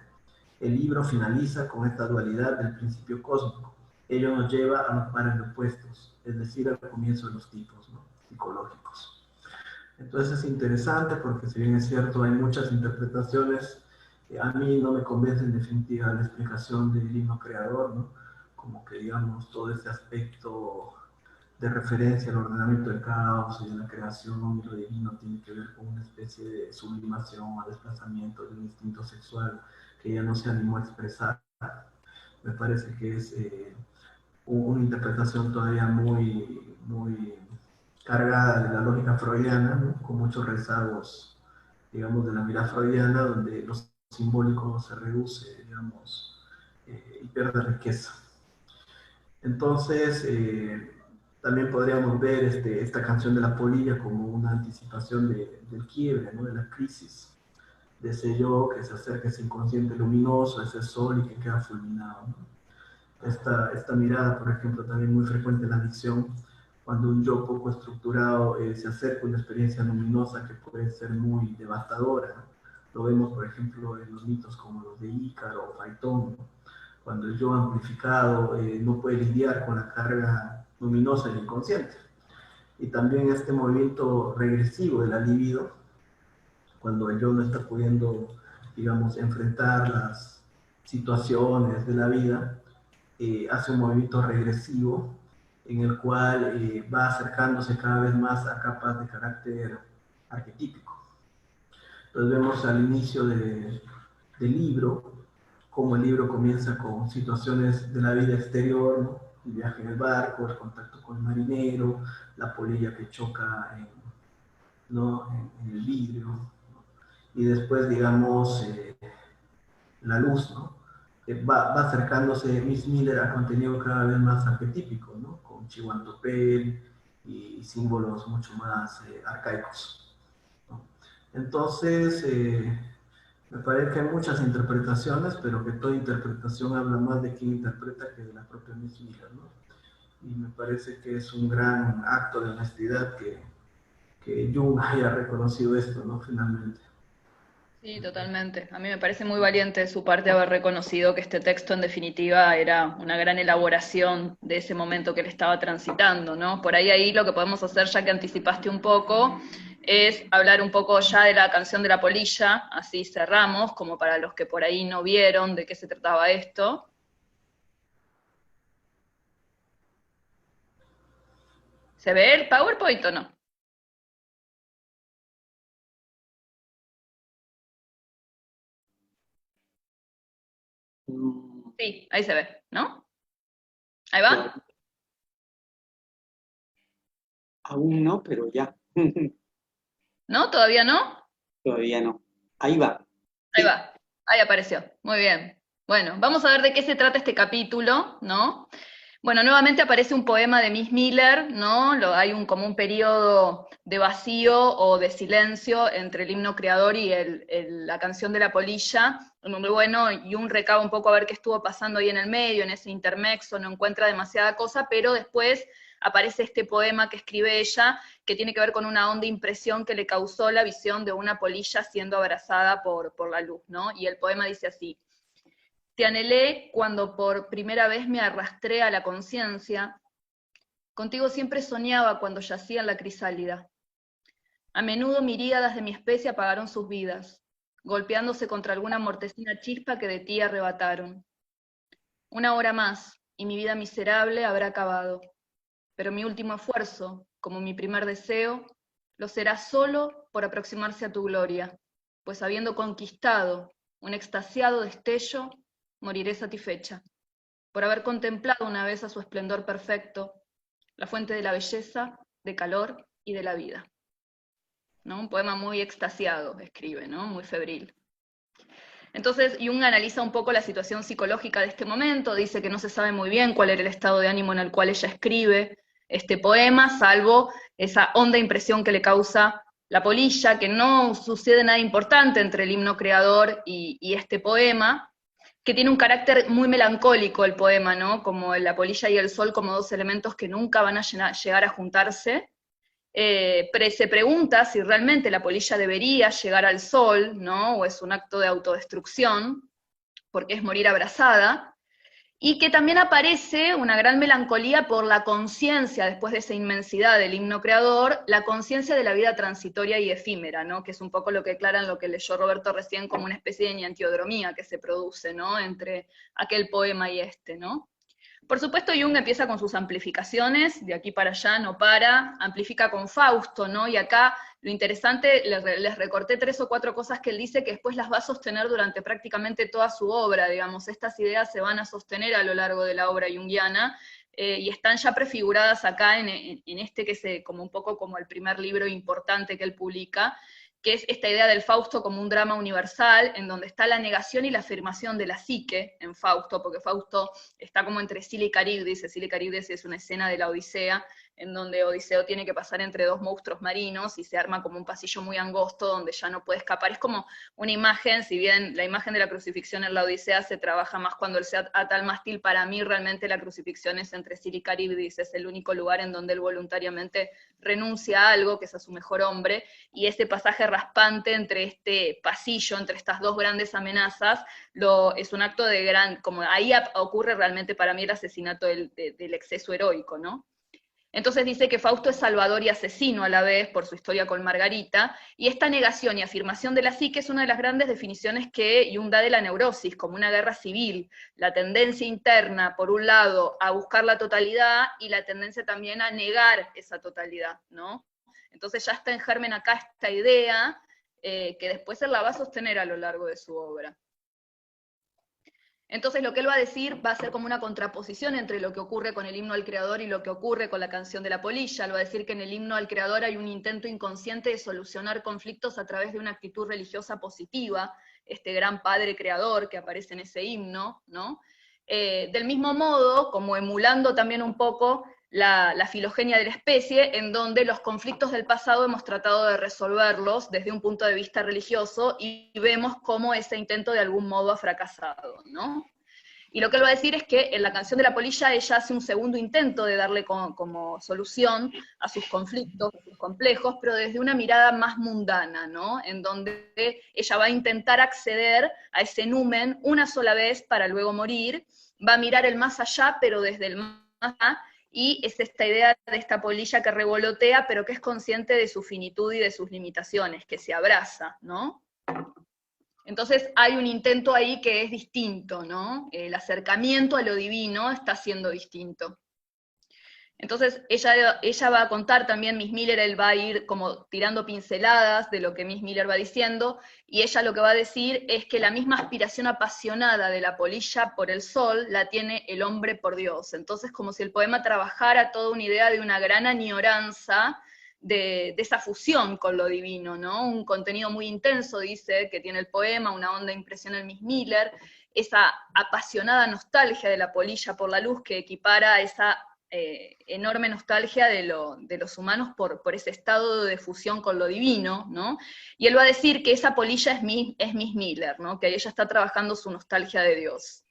El libro finaliza con esta dualidad del principio cósmico. Ello nos lleva a los pares de opuestos, es decir, al comienzo de los tipos, ¿no?, psicológicos. Entonces es interesante porque, si bien es cierto, hay muchas interpretaciones, a mí no me convence en definitiva la explicación del himno creador, ¿no? Como que, digamos, todo ese aspecto de referencia al ordenamiento del caos y de la creación y lo divino tiene que ver con una especie de sublimación o desplazamiento de un instinto sexual que ella no se animó a expresar. Me parece que es una interpretación todavía muy cargada de la lógica freudiana, ¿no?, con muchos rezagos, digamos, de la mirada freudiana, donde lo simbólico se reduce, digamos, y pierde riqueza. Entonces, también podríamos ver esta canción de la polilla como una anticipación del quiebre, ¿no?, de la crisis, de ese yo que se acerca a ese inconsciente luminoso, a ese sol y que queda fulminado, ¿no? Esta mirada, por ejemplo, también muy frecuente en la adicción, cuando un yo poco estructurado se acerca a una experiencia luminosa que puede ser muy devastadora, ¿no? Lo vemos, por ejemplo, en los mitos como los de Ícaro o Faitón, ¿no? Cuando el yo amplificado no puede lidiar con la carga luminosa y inconsciente. Y también este movimiento regresivo de la libido, cuando el yo no está pudiendo, digamos, enfrentar las situaciones de la vida, hace un movimiento regresivo en el cual va acercándose cada vez más a capas de carácter arquetípico. Entonces vemos al inicio del libro, cómo el libro comienza con situaciones de la vida exterior, ¿no? El viaje en el barco, el contacto con el marinero, la polilla que choca ¿no? en el vidrio, ¿no? Y después, digamos, la luz, ¿no? Va acercándose Miss Miller a contenido cada vez más arquetípico, ¿no? Con Chihuantopel y símbolos mucho más arcaicos, ¿no? Entonces, me parece que hay muchas interpretaciones, pero que toda interpretación habla más de quien interpreta que de la propia Miss Miller, ¿no? Y me parece que es un gran acto de honestidad que Jung haya reconocido esto, ¿no? Finalmente. Sí, totalmente. A mí me parece muy valiente de su parte haber reconocido que este texto en definitiva era una gran elaboración de ese momento que él estaba transitando, ¿no? Por ahí lo que podemos hacer, ya que anticipaste un poco, es hablar un poco ya de la canción de la polilla, así cerramos, como para los que por ahí no vieron de qué se trataba esto. ¿Se ve el PowerPoint o no? Mm, Sí, ahí se ve, ¿no? Ahí to- va. Aún no, pero ya. ¿No? ¿Todavía no? Todavía no. Ahí va. Ahí Sí. va, ahí apareció. Muy bien. Bueno, vamos a ver de qué se trata este capítulo, ¿no? Bueno, nuevamente aparece un poema de Miss Miller, ¿no? Hay como un periodo de vacío o de silencio entre el himno creador y la canción de la polilla, en donde, bueno, Jung recaba un poco a ver qué estuvo pasando ahí en el medio, en ese intermexo, no encuentra demasiada cosa, pero después aparece este poema que escribe ella, que tiene que ver con una honda impresión que le causó la visión de una polilla siendo abrazada por la luz, ¿no? Y el poema dice así: te anhelé cuando por primera vez me arrastré a la conciencia, contigo siempre soñaba cuando yacía en la crisálida. A menudo miríadas de mi especie apagaron sus vidas, golpeándose contra alguna mortecina chispa que de ti arrebataron. Una hora más, y mi vida miserable habrá acabado, pero mi último esfuerzo, como mi primer deseo, lo será solo por aproximarse a tu gloria, pues habiendo conquistado un extasiado destello, moriré satisfecha, por haber contemplado una vez a su esplendor perfecto, la fuente de la belleza, de calor y de la vida. ¿No? Un poema muy extasiado, escribe, ¿no? Muy febril. Entonces Jung analiza un poco la situación psicológica de este momento, dice que no se sabe muy bien cuál era el estado de ánimo en el cual ella escribe este poema, salvo esa honda impresión que le causa la polilla, que no sucede nada importante entre el himno creador y este poema, que tiene un carácter muy melancólico el poema, ¿no? Como la polilla y el sol como dos elementos que nunca van a llegar a juntarse. Se pregunta si realmente la polilla debería llegar al sol, ¿no? O es un acto de autodestrucción, porque es morir abrazada, y que también aparece una gran melancolía por la conciencia, después de esa inmensidad del himno creador, la conciencia de la vida transitoria y efímera, ¿no? Que es un poco lo que aclaran lo que leyó Roberto recién como una especie de niantiodromía que se produce, ¿no? Entre aquel poema y este, ¿no? Por supuesto, Jung empieza con sus amplificaciones, de aquí para allá no para, amplifica con Fausto, ¿no? Y acá lo interesante, les recorté 3 o 4 cosas que él dice que después las va a sostener durante prácticamente toda su obra, digamos, estas ideas se van a sostener a lo largo de la obra junguiana, y están ya prefiguradas acá en este que es como un poco como el primer libro importante que él publica, que es esta idea del Fausto como un drama universal, en donde está la negación y la afirmación de la psique en Fausto, porque Fausto está como entre Sila y Caríbdice. Sila y Caríbdice es una escena de la Odisea, en donde Odiseo tiene que pasar entre dos monstruos marinos y se arma como un pasillo muy angosto donde ya no puede escapar. Es como una imagen, si bien la imagen de la crucifixión en la Odisea se trabaja más cuando él se ata al mástil, para mí realmente la crucifixión es entre Sila y Caríbdice, es el único lugar en donde él voluntariamente renuncia a algo, que es a su mejor hombre, y ese pasaje raspante entre este pasillo, entre estas dos grandes amenazas, es un acto de gran, como ahí ocurre realmente para mí el asesinato del exceso heroico, ¿no? Entonces dice que Fausto es salvador y asesino a la vez por su historia con Margarita, y esta negación y afirmación de la psique es una de las grandes definiciones que Jung da de la neurosis, como una guerra civil, la tendencia interna, por un lado, a buscar la totalidad, y la tendencia también a negar esa totalidad, ¿no? Entonces ya está en germen acá esta idea, que después él la va a sostener a lo largo de su obra. Entonces lo que él va a decir va a ser como una contraposición entre lo que ocurre con el himno al creador y lo que ocurre con la canción de la polilla. Él va a decir que en el himno al creador hay un intento inconsciente de solucionar conflictos a través de una actitud religiosa positiva, este gran padre creador que aparece en ese himno, ¿no? Del mismo modo, como emulando también un poco la filogenia de la especie, en donde los conflictos del pasado hemos tratado de resolverlos desde un punto de vista religioso, y vemos cómo ese intento de algún modo ha fracasado, ¿no? Y lo que él va a decir es que en la canción de la polilla ella hace un segundo intento de darle como solución a sus conflictos, a sus complejos, pero desde una mirada más mundana, ¿no? En donde ella va a intentar acceder a ese numen una sola vez para luego morir, va a mirar el más allá, pero desde el más allá, y es esta idea de esta polilla que revolotea, pero que es consciente de su finitud y de sus limitaciones, que se abraza, ¿no? Entonces hay un intento ahí que es distinto, ¿no? El acercamiento a lo divino está siendo distinto. Entonces ella va a contar también, Miss Miller, él va a ir como tirando pinceladas de lo que Miss Miller va diciendo, y ella lo que va a decir es que la misma aspiración apasionada de la polilla por el sol la tiene el hombre por Dios. Entonces como si el poema trabajara toda una idea de una gran añoranza de esa fusión con lo divino, ¿no? Un contenido muy intenso, dice, que tiene el poema, una honda impresión en Miss Miller, esa apasionada nostalgia de la polilla por la luz que equipara a esa enorme nostalgia de los humanos por ese estado de fusión con lo divino, ¿no? Y él va a decir que esa polilla es Miss Miller, ¿no? Que ella está trabajando su nostalgia de Dios.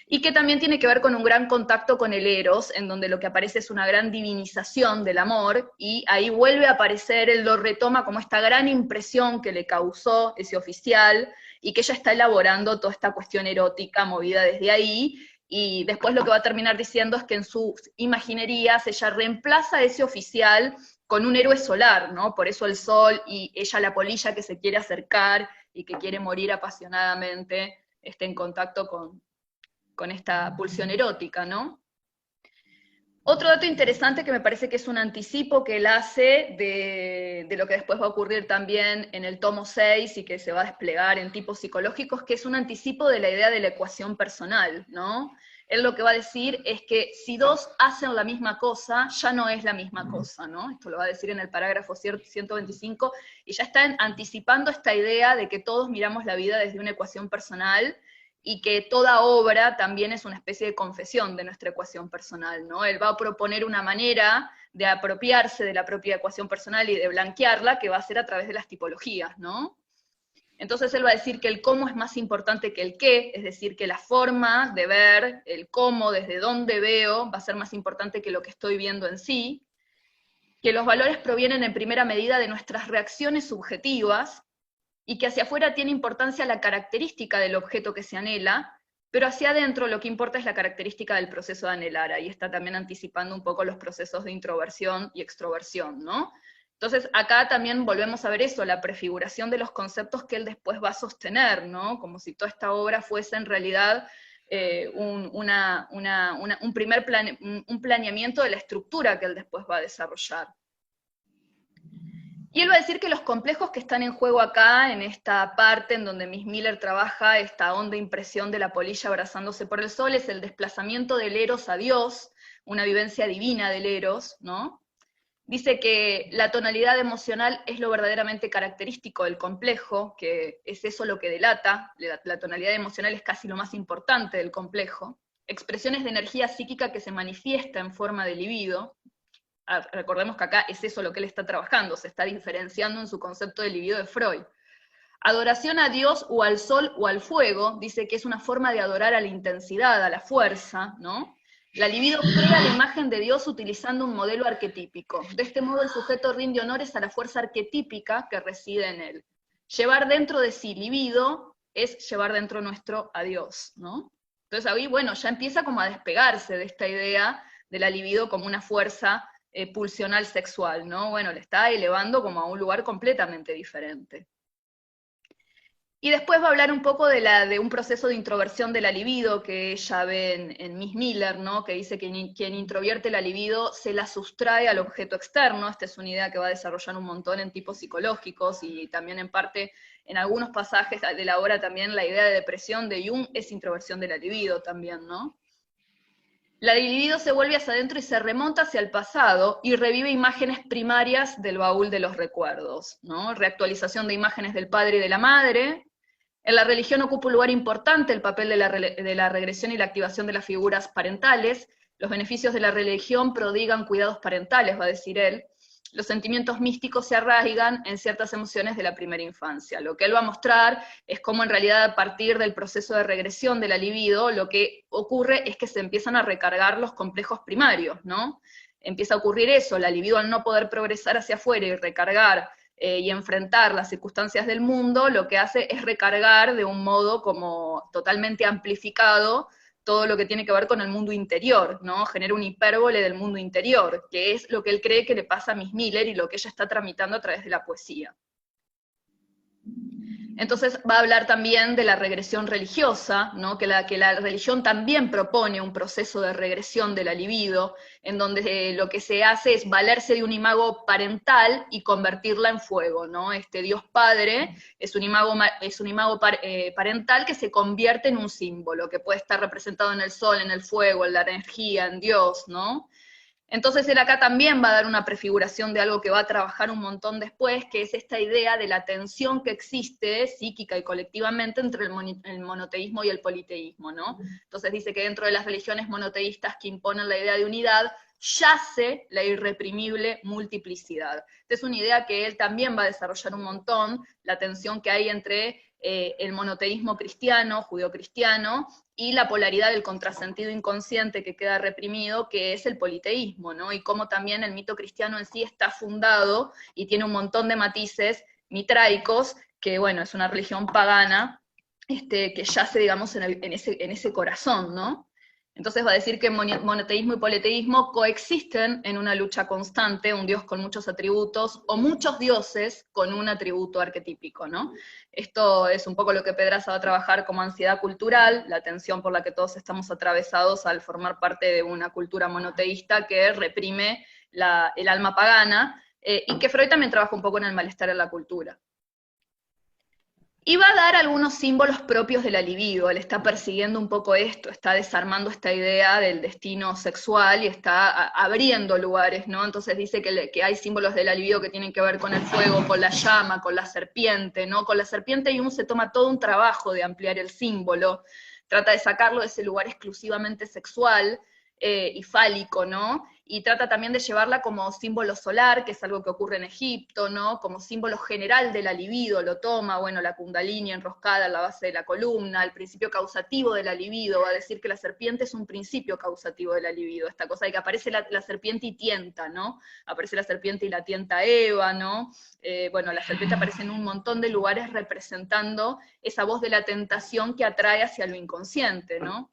Y que también tiene que ver con un gran contacto con el Eros, en donde lo que aparece es una gran divinización del amor, y ahí vuelve a aparecer, él lo retoma como esta gran impresión que le causó ese oficial, y que ella está elaborando toda esta cuestión erótica movida desde ahí, y después lo que va a terminar diciendo es que en sus imaginerías ella reemplaza a ese oficial con un héroe solar, ¿no? Por eso el sol, y ella la polilla que se quiere acercar y que quiere morir apasionadamente, en contacto con esta pulsión erótica, ¿no? Otro dato interesante que me parece que es un anticipo que él hace de lo que después va a ocurrir también en el tomo 6 y que se va a desplegar en tipos psicológicos, que es un anticipo de la idea de la ecuación personal, ¿no? Él lo que va a decir es que si dos hacen la misma cosa, ya no es la misma cosa, ¿no? Esto lo va a decir en el parágrafo 125, y ya está anticipando esta idea de que todos miramos la vida desde una ecuación personal, y que toda obra también es una especie de confesión de nuestra ecuación personal, ¿no? Él va a proponer una manera de apropiarse de la propia ecuación personal y de blanquearla, que va a ser a través de las tipologías, ¿no? Entonces él va a decir que el cómo es más importante que el qué, es decir, que la forma de ver, el cómo, desde dónde veo, va a ser más importante que lo que estoy viendo en sí, que los valores provienen en primera medida de nuestras reacciones subjetivas, y que hacia afuera tiene importancia la característica del objeto que se anhela, pero hacia adentro lo que importa es la característica del proceso de anhelar. Ahí está también anticipando un poco los procesos de introversión y extroversión, ¿no? Entonces acá también volvemos a ver eso, la prefiguración de los conceptos que él después va a sostener, ¿no? Como si toda esta obra fuese en realidad un planeamiento de la estructura que él después va a desarrollar. Y él va a decir que los complejos que están en juego acá, en esta parte en donde Miss Miller trabaja esta honda impresión de la polilla abrazándose por el sol, es el desplazamiento del Eros a Dios, una vivencia divina del Eros, ¿no? Dice que la tonalidad emocional es lo verdaderamente característico del complejo, que es eso lo que delata, la tonalidad emocional es casi lo más importante del complejo, expresiones de energía psíquica que se manifiesta en forma de libido. Recordemos que acá es eso lo que él está trabajando, se está diferenciando en su concepto de libido de Freud. Adoración a Dios o al sol o al fuego, dice que es una forma de adorar a la intensidad, a la fuerza, ¿no? La libido crea la imagen de Dios utilizando un modelo arquetípico. De este modo el sujeto rinde honores a la fuerza arquetípica que reside en él. Llevar dentro de sí libido es llevar dentro nuestro a Dios, ¿no? Entonces ahí, bueno, ya empieza como a despegarse de esta idea de la libido como una fuerza pulsional sexual, ¿no? Bueno, le está elevando como a un lugar completamente diferente. Y después va a hablar un poco de un proceso de introversión de la libido que ella ve en Miss Miller, ¿no? Que dice que quien introvierte la libido se la sustrae al objeto externo. Esta es una idea que va a desarrollar un montón en tipos psicológicos y también en parte en algunos pasajes de la obra también la idea de depresión de Jung es introversión de la libido también, ¿no? La libido se vuelve hacia adentro y se remonta hacia el pasado y revive imágenes primarias del baúl de los recuerdos, ¿no? Reactualización de imágenes del padre y de la madre. En la religión ocupa un lugar importante el papel de la regresión y la activación de las figuras parentales. Los beneficios de la religión prodigan cuidados parentales, va a decir él. Los sentimientos místicos se arraigan en ciertas emociones de la primera infancia. Lo que él va a mostrar es cómo en realidad a partir del proceso de regresión de la libido, lo que ocurre es que se empiezan a recargar los complejos primarios, ¿no? Empieza a ocurrir eso, la libido al no poder progresar hacia afuera y recargar y enfrentar las circunstancias del mundo, lo que hace es recargar de un modo como totalmente amplificado todo lo que tiene que ver con el mundo interior, ¿no? Genera un hipérbole del mundo interior, que es lo que él cree que le pasa a Miss Miller y lo que ella está tramitando a través de la poesía. Entonces va a hablar también de la regresión religiosa, ¿no? que la religión también propone un proceso de regresión de la libido, en donde lo que se hace es valerse de un imago parental y convertirla en fuego, ¿no? Este Dios Padre es un imago parental que se convierte en un símbolo, que puede estar representado en el sol, en el fuego, en la energía, en Dios, ¿no? Entonces él acá también va a dar una prefiguración de algo que va a trabajar un montón después, que es esta idea de la tensión que existe psíquica y colectivamente entre el monoteísmo y el politeísmo, ¿no? Entonces dice que dentro de las religiones monoteístas que imponen la idea de unidad, yace la irreprimible multiplicidad. Esta es una idea que él también va a desarrollar un montón, la tensión que hay entre el monoteísmo cristiano, judeocristiano, y la polaridad del contrasentido inconsciente que queda reprimido, que es el politeísmo, ¿no? Y cómo también el mito cristiano en sí está fundado y tiene un montón de matices mitraicos, que bueno, es una religión pagana, que yace, digamos, en ese corazón, ¿no? Entonces va a decir que monoteísmo y politeísmo coexisten en una lucha constante, un dios con muchos atributos, o muchos dioses con un atributo arquetípico, ¿no? Esto es un poco lo que Pedraza va a trabajar como ansiedad cultural, la tensión por la que todos estamos atravesados al formar parte de una cultura monoteísta que reprime el alma pagana, y que Freud también trabaja un poco en el malestar en la cultura. Y va a dar algunos símbolos propios de la libido, él está persiguiendo un poco esto, está desarmando esta idea del destino sexual y está abriendo lugares, ¿no? Entonces dice que hay símbolos de la libido que tienen que ver con el fuego, con la llama, con la serpiente, ¿no? Con la serpiente Jung se toma todo un trabajo de ampliar el símbolo, trata de sacarlo de ese lugar exclusivamente sexual y fálico, ¿no? Y trata también de llevarla como símbolo solar, que es algo que ocurre en Egipto, ¿no? Como símbolo general de la libido, lo toma, bueno, la kundalini enroscada en la base de la columna, el principio causativo de la libido, va a decir que la serpiente es un principio causativo de la libido, esta cosa de que aparece la serpiente y tienta, ¿no? Aparece la serpiente y la tienta a Eva, ¿no? Bueno, la serpiente aparece en un montón de lugares representando esa voz de la tentación que atrae hacia lo inconsciente, ¿no?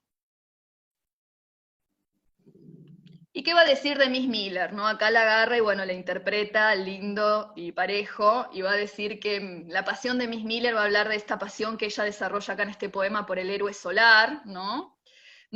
¿Y qué va a decir de Miss Miller? ¿No? Acá la agarra y bueno, la interpreta lindo y parejo, y va a decir que la pasión de Miss Miller va a hablar de esta pasión que ella desarrolla acá en este poema por el héroe solar, ¿no?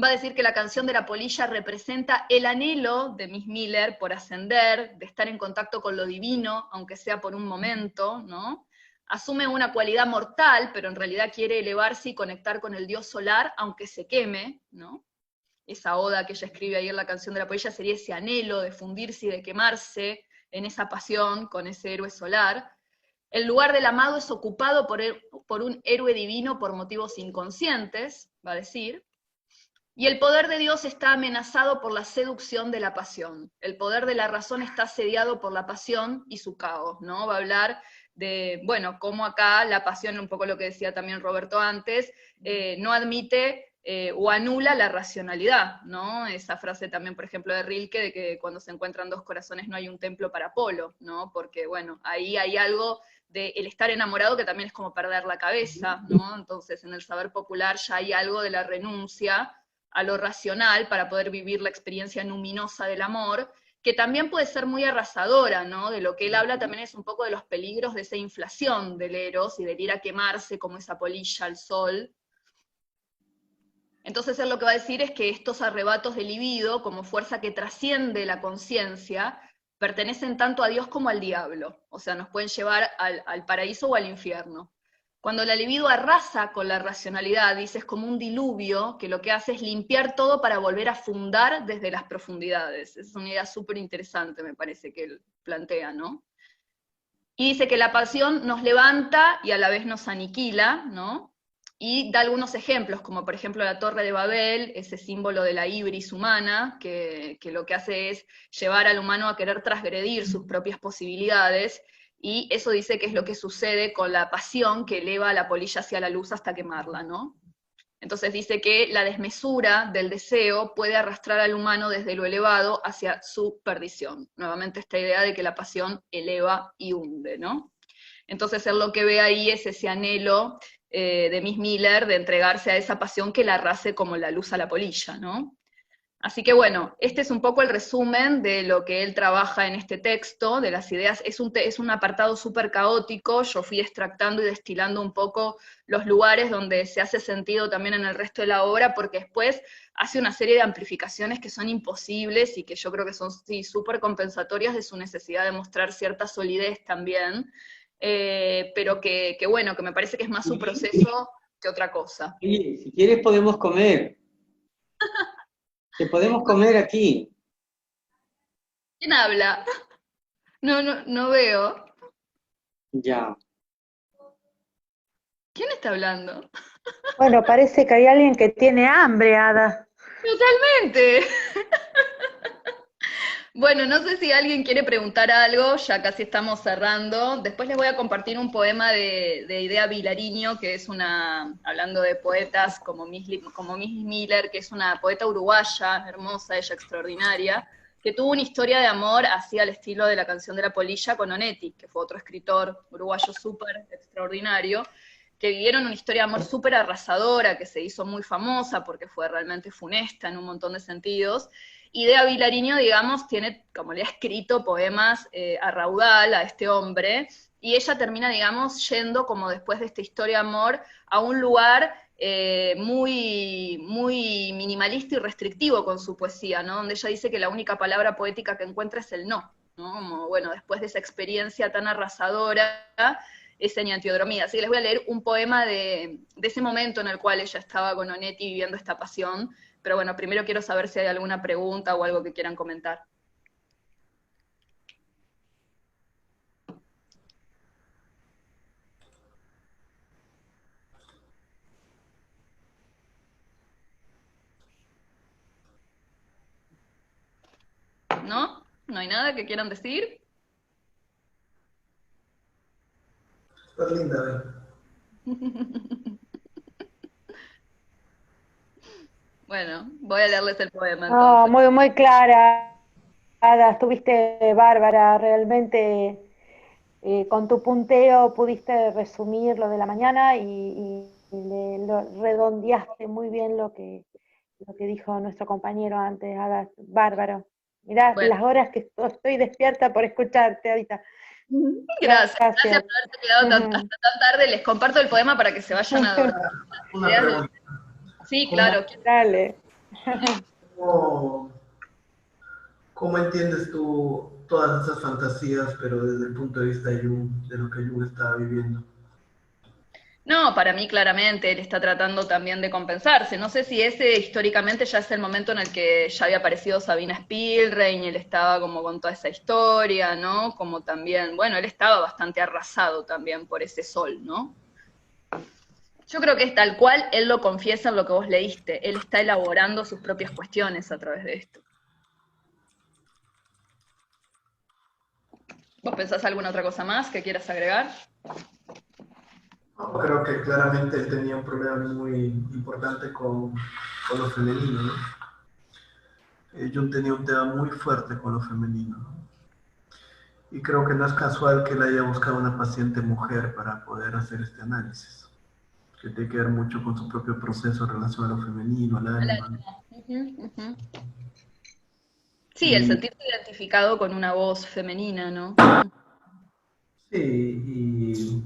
Va a decir que la canción de la polilla representa el anhelo de Miss Miller por ascender, de estar en contacto con lo divino, aunque sea por un momento, ¿no? Asume una cualidad mortal, pero en realidad quiere elevarse y conectar con el dios solar, aunque se queme, ¿no? Esa oda que ella escribe ahí en la canción de la polilla sería ese anhelo de fundirse y de quemarse en esa pasión con ese héroe solar. El lugar del amado es ocupado por un héroe divino por motivos inconscientes, va a decir, y el poder de Dios está amenazado por la seducción de la pasión. El poder de la razón está asediado por la pasión y su caos, ¿no? Va a hablar de, bueno, cómo acá la pasión, un poco lo que decía también Roberto antes, no admite o anula la racionalidad, ¿no? Esa frase también, por ejemplo, de Rilke, de que cuando se encuentran dos corazones no hay un templo para Apolo, ¿no? Porque, bueno, ahí hay algo del estar enamorado que también es como perder la cabeza, ¿no? Entonces, en el saber popular ya hay algo de la renuncia a lo racional para poder vivir la experiencia luminosa del amor, que también puede ser muy arrasadora, ¿no? De lo que él habla también es un poco de los peligros de esa inflación del eros y del ir a quemarse como esa polilla al sol. Entonces él lo que va a decir es que estos arrebatos de libido, como fuerza que trasciende la conciencia, pertenecen tanto a Dios como al diablo. O sea, nos pueden llevar al paraíso o al infierno. Cuando la libido arrasa con la racionalidad, dice, es como un diluvio que lo que hace es limpiar todo para volver a fundar desde las profundidades. Es una idea súper interesante, me parece, que él plantea, ¿no? Y dice que la pasión nos levanta y a la vez nos aniquila, ¿no? Y da algunos ejemplos, como por ejemplo la Torre de Babel, ese símbolo de la ibris humana, que lo que hace es llevar al humano a querer transgredir sus propias posibilidades, y eso dice que es lo que sucede con la pasión que eleva a la polilla hacia la luz hasta quemarla, ¿no? Entonces dice que la desmesura del deseo puede arrastrar al humano desde lo elevado hacia su perdición. Nuevamente esta idea de que la pasión eleva y hunde, ¿no? Entonces él lo que ve ahí es ese anhelo de Miss Miller de entregarse a esa pasión que la arrase como la luz a la polilla, ¿no? Así que bueno, este es un poco el resumen de lo que él trabaja en este texto, de las ideas. Es un apartado súper caótico, yo fui extractando y destilando un poco los lugares donde se hace sentido también en el resto de la obra, porque después hace una serie de amplificaciones que son imposibles y que yo creo que son sí, súper compensatorias de su necesidad de mostrar cierta solidez también, pero que bueno, que me parece que es más su proceso que otra cosa. Oye, si quieres podemos comer. Te podemos comer aquí. ¿Quién habla? No veo. Ya. ¿Quién está hablando? Bueno, parece que hay alguien que tiene hambre, Ada. Totalmente. Bueno, no sé si alguien quiere preguntar algo, ya casi estamos cerrando. Después les voy a compartir un poema de Idea Vilariño, que es una, hablando de poetas como Miss Miller, que es una poeta uruguaya, hermosa, ella extraordinaria, que tuvo una historia de amor así al estilo de la canción de la polilla con Onetti, que fue otro escritor uruguayo súper extraordinario, que vivieron una historia de amor súper arrasadora, que se hizo muy famosa porque fue realmente funesta en un montón de sentidos. Idea Vilariño, digamos, tiene, como le ha escrito poemas a raudal a este hombre, y ella termina, digamos, yendo, como después de esta historia de amor, a un lugar muy, muy minimalista y restrictivo con su poesía, ¿no? Donde ella dice que la única palabra poética que encuentra es el no, ¿no? Como, bueno, después de esa experiencia tan arrasadora, esa ñantiodromía. Así que les voy a leer un poema de ese momento en el cual ella estaba con Onetti viviendo esta pasión. Pero bueno, primero quiero saber si hay alguna pregunta o algo que quieran comentar. ¿No? ¿No hay nada que quieran decir? Está linda, Bueno, voy a leerles el poema No, entonces. muy, muy clara, Ada, estuviste bárbara, realmente con tu punteo pudiste resumir lo de la mañana y lo redondeaste muy bien lo que dijo nuestro compañero antes, Ada, bárbaro. Mirá Bueno, las horas que estoy despierta por escucharte ahorita. gracias. Gracias Gracias. por haberse quedado hasta tan tarde. Les comparto el poema para que se vayan a dormir. Una pregunta. Sí, ¿Cómo, claro. Dale. cómo, cómo entiendes tú todas esas fantasías, pero desde el punto de vista de Jung, de lo que Jung estaba viviendo? No, para mí claramente él está tratando también de compensarse. No sé si ese históricamente ya es el momento en el que ya había aparecido Sabina Spielrein y él estaba como con toda esa historia, ¿no? Como también, bueno, él estaba bastante arrasado también por ese sol, ¿no? Yo creo que es tal cual, él lo confiesa en lo que vos leíste, él está elaborando sus propias cuestiones a través de esto. ¿Vos pensás alguna otra cosa más que quieras agregar? No, creo que claramente él tenía un problema muy importante con lo femenino, ¿no? Jung tenía un tema muy fuerte con lo femenino, ¿no? Y creo que no es casual que él haya buscado una paciente mujer para poder hacer este análisis, que tiene que ver mucho con su propio proceso en relación a lo femenino, al ánima, ¿no? Ujú, ujú. Sí, el sentirse identificado con una voz femenina, ¿no? Sí, y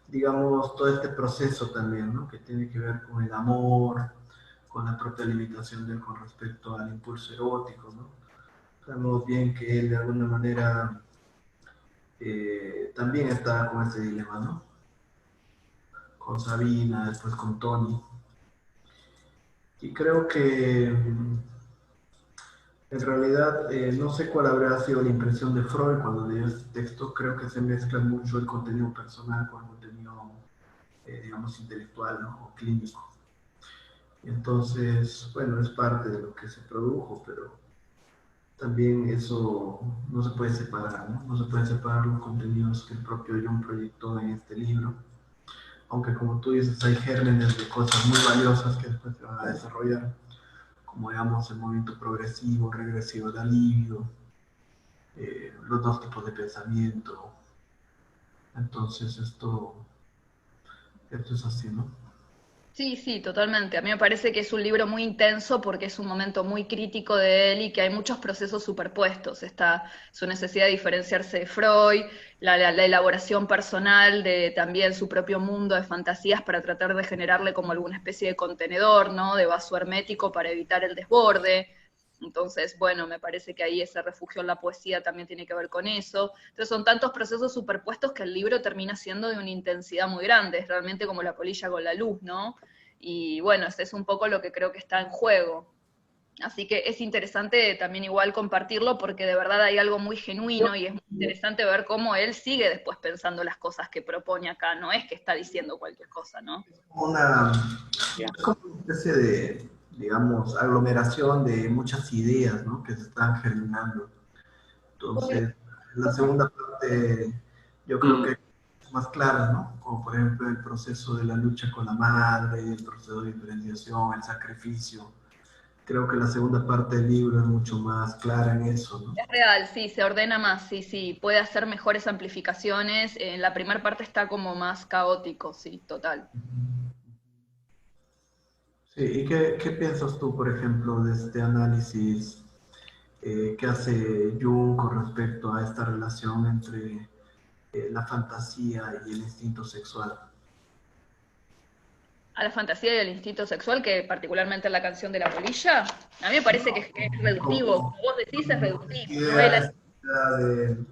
digamos todo este proceso también, ¿no? Que tiene que ver con el amor, con la propia limitación de él con respecto al impulso erótico, ¿no? Sabemos bien que él de alguna manera también está con ese dilema, ¿no? Con Sabina, después con Tony. Y creo que en realidad no sé cuál habrá sido la impresión de Freud cuando leyó este texto. Creo que se mezcla mucho el contenido personal con el contenido, digamos, intelectual, ¿no? O clínico. Entonces, bueno, es parte de lo que se produjo, pero también eso no se puede separar, ¿no? No se pueden separar los contenidos que el propio Jung proyectó en este libro, aunque como tú dices, hay gérmenes de cosas muy valiosas que después se van a desarrollar, como digamos el movimiento progresivo, regresivo de alivio, los dos tipos de pensamiento. Entonces esto es así, ¿no? Sí, sí, totalmente. A mí me parece que es un libro muy intenso porque es un momento muy crítico de él y que hay muchos procesos superpuestos. Está su necesidad de diferenciarse de Freud, la elaboración personal de también su propio mundo de fantasías para tratar de generarle como alguna especie de contenedor, ¿no? De vaso hermético para evitar el desborde. Entonces, bueno, me parece que ahí ese refugio en la poesía también tiene que ver con eso. Entonces son tantos procesos superpuestos que el libro termina siendo de una intensidad muy grande, es realmente como la polilla con la luz, ¿no? Y bueno, ese es un poco lo que creo que está en juego. Así que es interesante también igual compartirlo porque de verdad hay algo muy genuino y es muy interesante ver cómo él sigue después pensando las cosas que propone acá, no es que está diciendo cualquier cosa, ¿no? Una, es como una especie de, digamos, aglomeración de muchas ideas, ¿no? Que se están germinando. Entonces, la segunda parte yo creo que es más clara, ¿no? Como por ejemplo el proceso de la lucha con la madre, el proceso de diferenciación, el sacrificio. Creo que la segunda parte del libro es mucho más clara en eso, ¿no? Es real, sí, se ordena más, sí, sí, puede hacer mejores amplificaciones. En la primera parte está como más caótico, sí, total. Sí, ¿y qué piensas tú, por ejemplo, de este análisis que hace Jung con respecto a esta relación entre la fantasía y el instinto sexual? A la fantasía y al instinto sexual, que particularmente en la canción de la polilla, a mí me parece que es reductivo, Como, como vos decís, es como reductivo, ¿no? idea, idea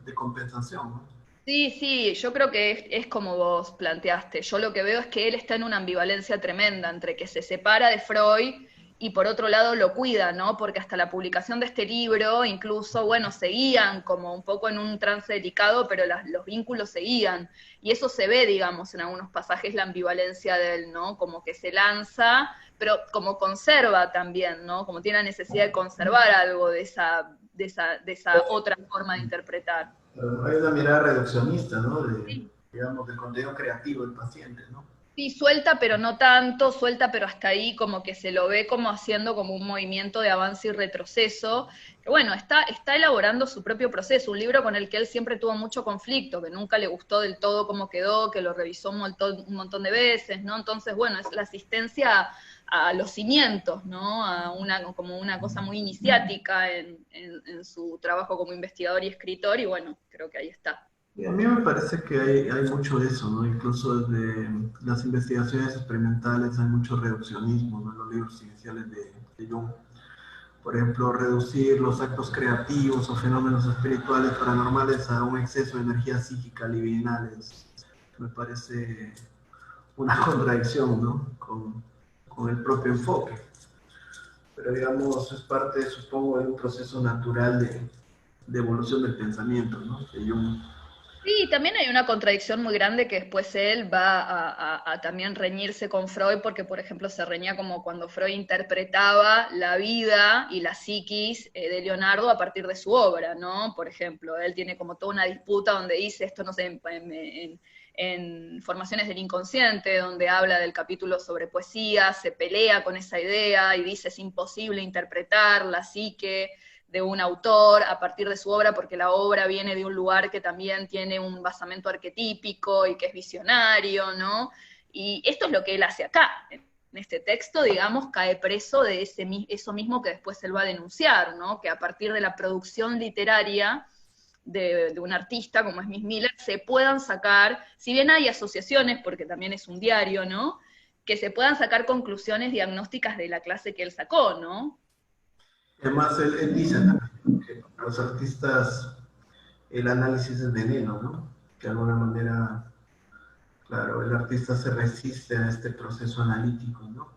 de compensación, ¿no? Sí, sí, yo creo que es como vos planteaste. Yo lo que veo es que él está en una ambivalencia tremenda entre que se separa de Freud y por otro lado lo cuida, ¿no? Porque hasta la publicación de este libro, incluso, bueno, seguían como un poco en un trance delicado, pero los vínculos seguían. Y eso se ve, digamos, en algunos pasajes la ambivalencia de él, ¿no? Como que se lanza, pero como conserva también, ¿no? Como tiene la necesidad de conservar algo de esa otra forma de interpretar. Hay una mirada reduccionista, ¿no? De, Sí. digamos, del contenido creativo del paciente, ¿no? Sí, suelta, pero no tanto, suelta, pero hasta ahí como que se lo ve como haciendo como un movimiento de avance y retroceso, que bueno, está elaborando su propio proceso, un libro con el que él siempre tuvo mucho conflicto, que nunca le gustó del todo cómo quedó, que lo revisó un montón de veces, ¿no? Entonces, bueno, es la asistencia a los cimientos, ¿no? Como una cosa muy iniciática en su trabajo como investigador y escritor, y bueno, creo que ahí está. Y a mí me parece que hay mucho de eso, ¿no? Incluso desde las investigaciones experimentales hay mucho reduccionismo, ¿no? En los libros iniciales de Jung. Por ejemplo, reducir los actos creativos o fenómenos espirituales paranormales a un exceso de energía psíquica libidinales. Me parece una contradicción, ¿no? Con el propio enfoque. Pero digamos, es parte, supongo, de un proceso natural de evolución del pensamiento, ¿no? De Jung. Sí, también hay una contradicción muy grande que después él va a también reñirse con Freud, porque por ejemplo se reñía como cuando Freud interpretaba la vida y la psiquis de Leonardo a partir de su obra, ¿no? Por ejemplo, él tiene como toda una disputa donde dice, esto no sé, en Formaciones del Inconsciente, donde habla del capítulo sobre poesía, se pelea con esa idea y dice es imposible interpretar la psique de un autor a partir de su obra, porque la obra viene de un lugar que también tiene un basamento arquetípico y que es visionario, ¿no? Y esto es lo que él hace acá. este texto, digamos, cae preso de eso mismo que después él va a denunciar, ¿no? Que a partir de la producción literaria de un artista como es Miss Miller, se puedan sacar, si bien hay asociaciones, porque también es un diario, ¿no? Que se puedan sacar conclusiones diagnósticas de la clase que él sacó, ¿no? Además, él dice también que para los artistas el análisis es veneno, ¿no? Que de alguna manera, claro, el artista se resiste a este proceso analítico, ¿no?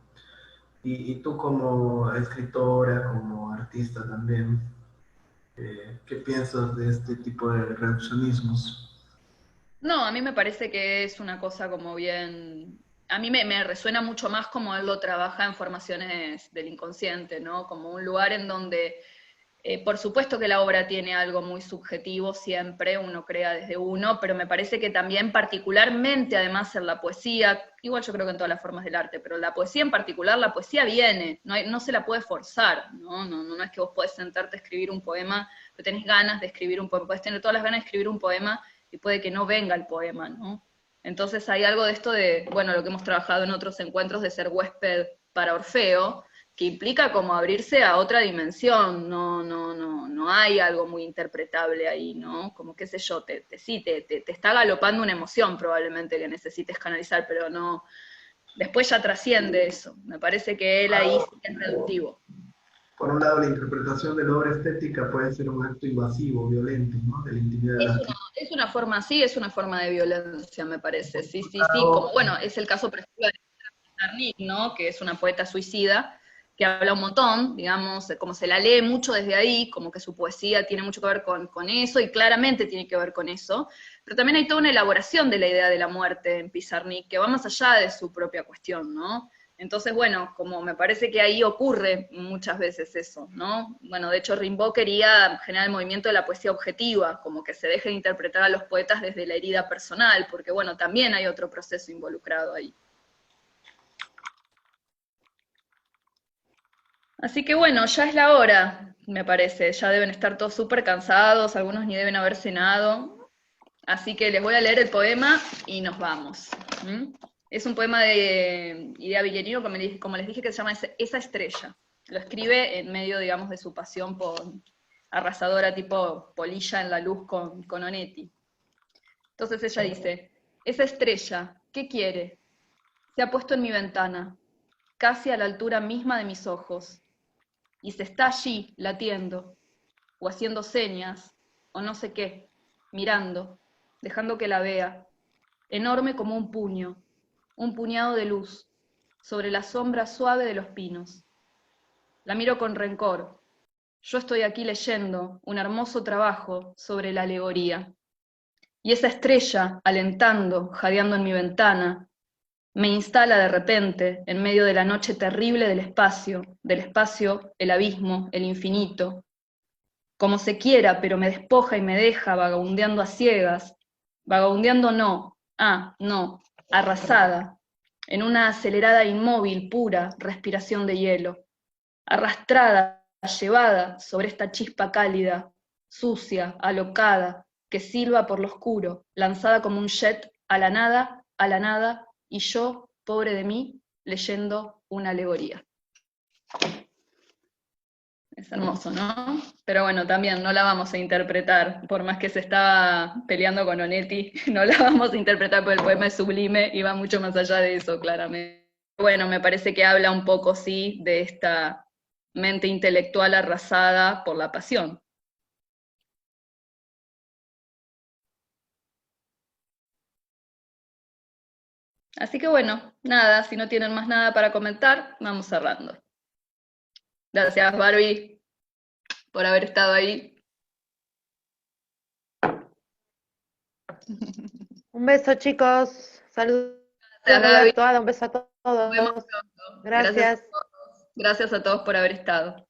Y tú como escritora, como artista también, ¿qué piensas de este tipo de reduccionismos? No, a mí me parece que es una cosa como bien... A mí me resuena mucho más como él lo trabaja en formaciones del inconsciente, ¿no? Como un lugar en donde, por supuesto que la obra tiene algo muy subjetivo siempre, uno crea desde uno, pero me parece que también particularmente, además en la poesía, igual yo creo que en todas las formas del arte, pero la poesía en particular, la poesía viene, no se la puede forzar, ¿no? No es que vos podés sentarte a escribir un poema, pero tenés ganas de escribir un poema, podés tener todas las ganas de escribir un poema, y puede que no venga el poema, ¿no? Entonces hay algo de esto de, bueno, lo que hemos trabajado en otros encuentros de ser huésped para Orfeo, que implica como abrirse a otra dimensión, no hay algo muy interpretable ahí, ¿no? Como qué sé yo, sí, te está galopando una emoción probablemente que necesites canalizar, pero no, después ya trasciende eso, me parece que él ahí sí que es reductivo. Por un lado, la interpretación de la obra estética puede ser un acto invasivo, violento, ¿no? De la intimidad del artista. Es una forma, sí, es una forma de violencia, me parece, sí, como bueno, es el caso, por ejemplo, de Nick, ¿no? Que es una poeta suicida, que habla un montón, digamos, como se la lee mucho desde ahí, como que su poesía tiene mucho que ver con eso, y claramente tiene que ver con eso, pero también hay toda una elaboración de la idea de la muerte en Pizarnik, que va más allá de su propia cuestión, ¿no? Entonces, bueno, como me parece que ahí ocurre muchas veces eso, ¿no? Bueno, de hecho Rimbaud quería generar el movimiento de la poesía objetiva, como que se deje de interpretar a los poetas desde la herida personal, porque bueno, también hay otro proceso involucrado ahí. Así que bueno, ya es la hora, me parece. Ya deben estar todos súper cansados, algunos ni deben haber cenado. Así que les voy a leer el poema y nos vamos. ¿Mm? Es un poema de Idea Villarino, como les dije, que se llama Esa estrella. Lo escribe en medio, digamos, de su pasión por arrasadora tipo polilla en la luz con Onetti. Entonces ella dice, esa estrella, ¿qué quiere? Se ha puesto en mi ventana, casi a la altura misma de mis ojos y se está allí latiendo, o haciendo señas, o no sé qué, mirando, dejando que la vea, enorme como un puñado de luz, sobre la sombra suave de los pinos. La miro con rencor. Yo estoy aquí leyendo un hermoso trabajo sobre la alegoría. Y esa estrella, alentando, jadeando en mi ventana, me instala de repente en medio de la noche terrible del espacio, el abismo, el infinito, como se quiera, pero me despoja y me deja vagabundeando a ciegas, vagabundeando no, arrasada, en una acelerada inmóvil, pura respiración de hielo, arrastrada, llevada sobre esta chispa cálida, sucia, alocada, que silba por lo oscuro, lanzada como un jet a la nada, y yo, pobre de mí, leyendo una alegoría. Es hermoso, ¿no? Pero bueno, también no la vamos a interpretar, por más que se estaba peleando con Onetti, no la vamos a interpretar porque el poema es sublime y va mucho más allá de eso, claramente. Bueno, me parece que habla un poco, sí, de esta mente intelectual arrasada por la pasión. Así que bueno, nada, si no tienen más nada para comentar, vamos cerrando. Gracias, Barbie, por haber estado ahí. Un beso, chicos. Saludos, Gracias, Gaby. Roberto, Ada, un beso a Nos vemos todos. pronto. Gracias. Gracias a todos por haber estado.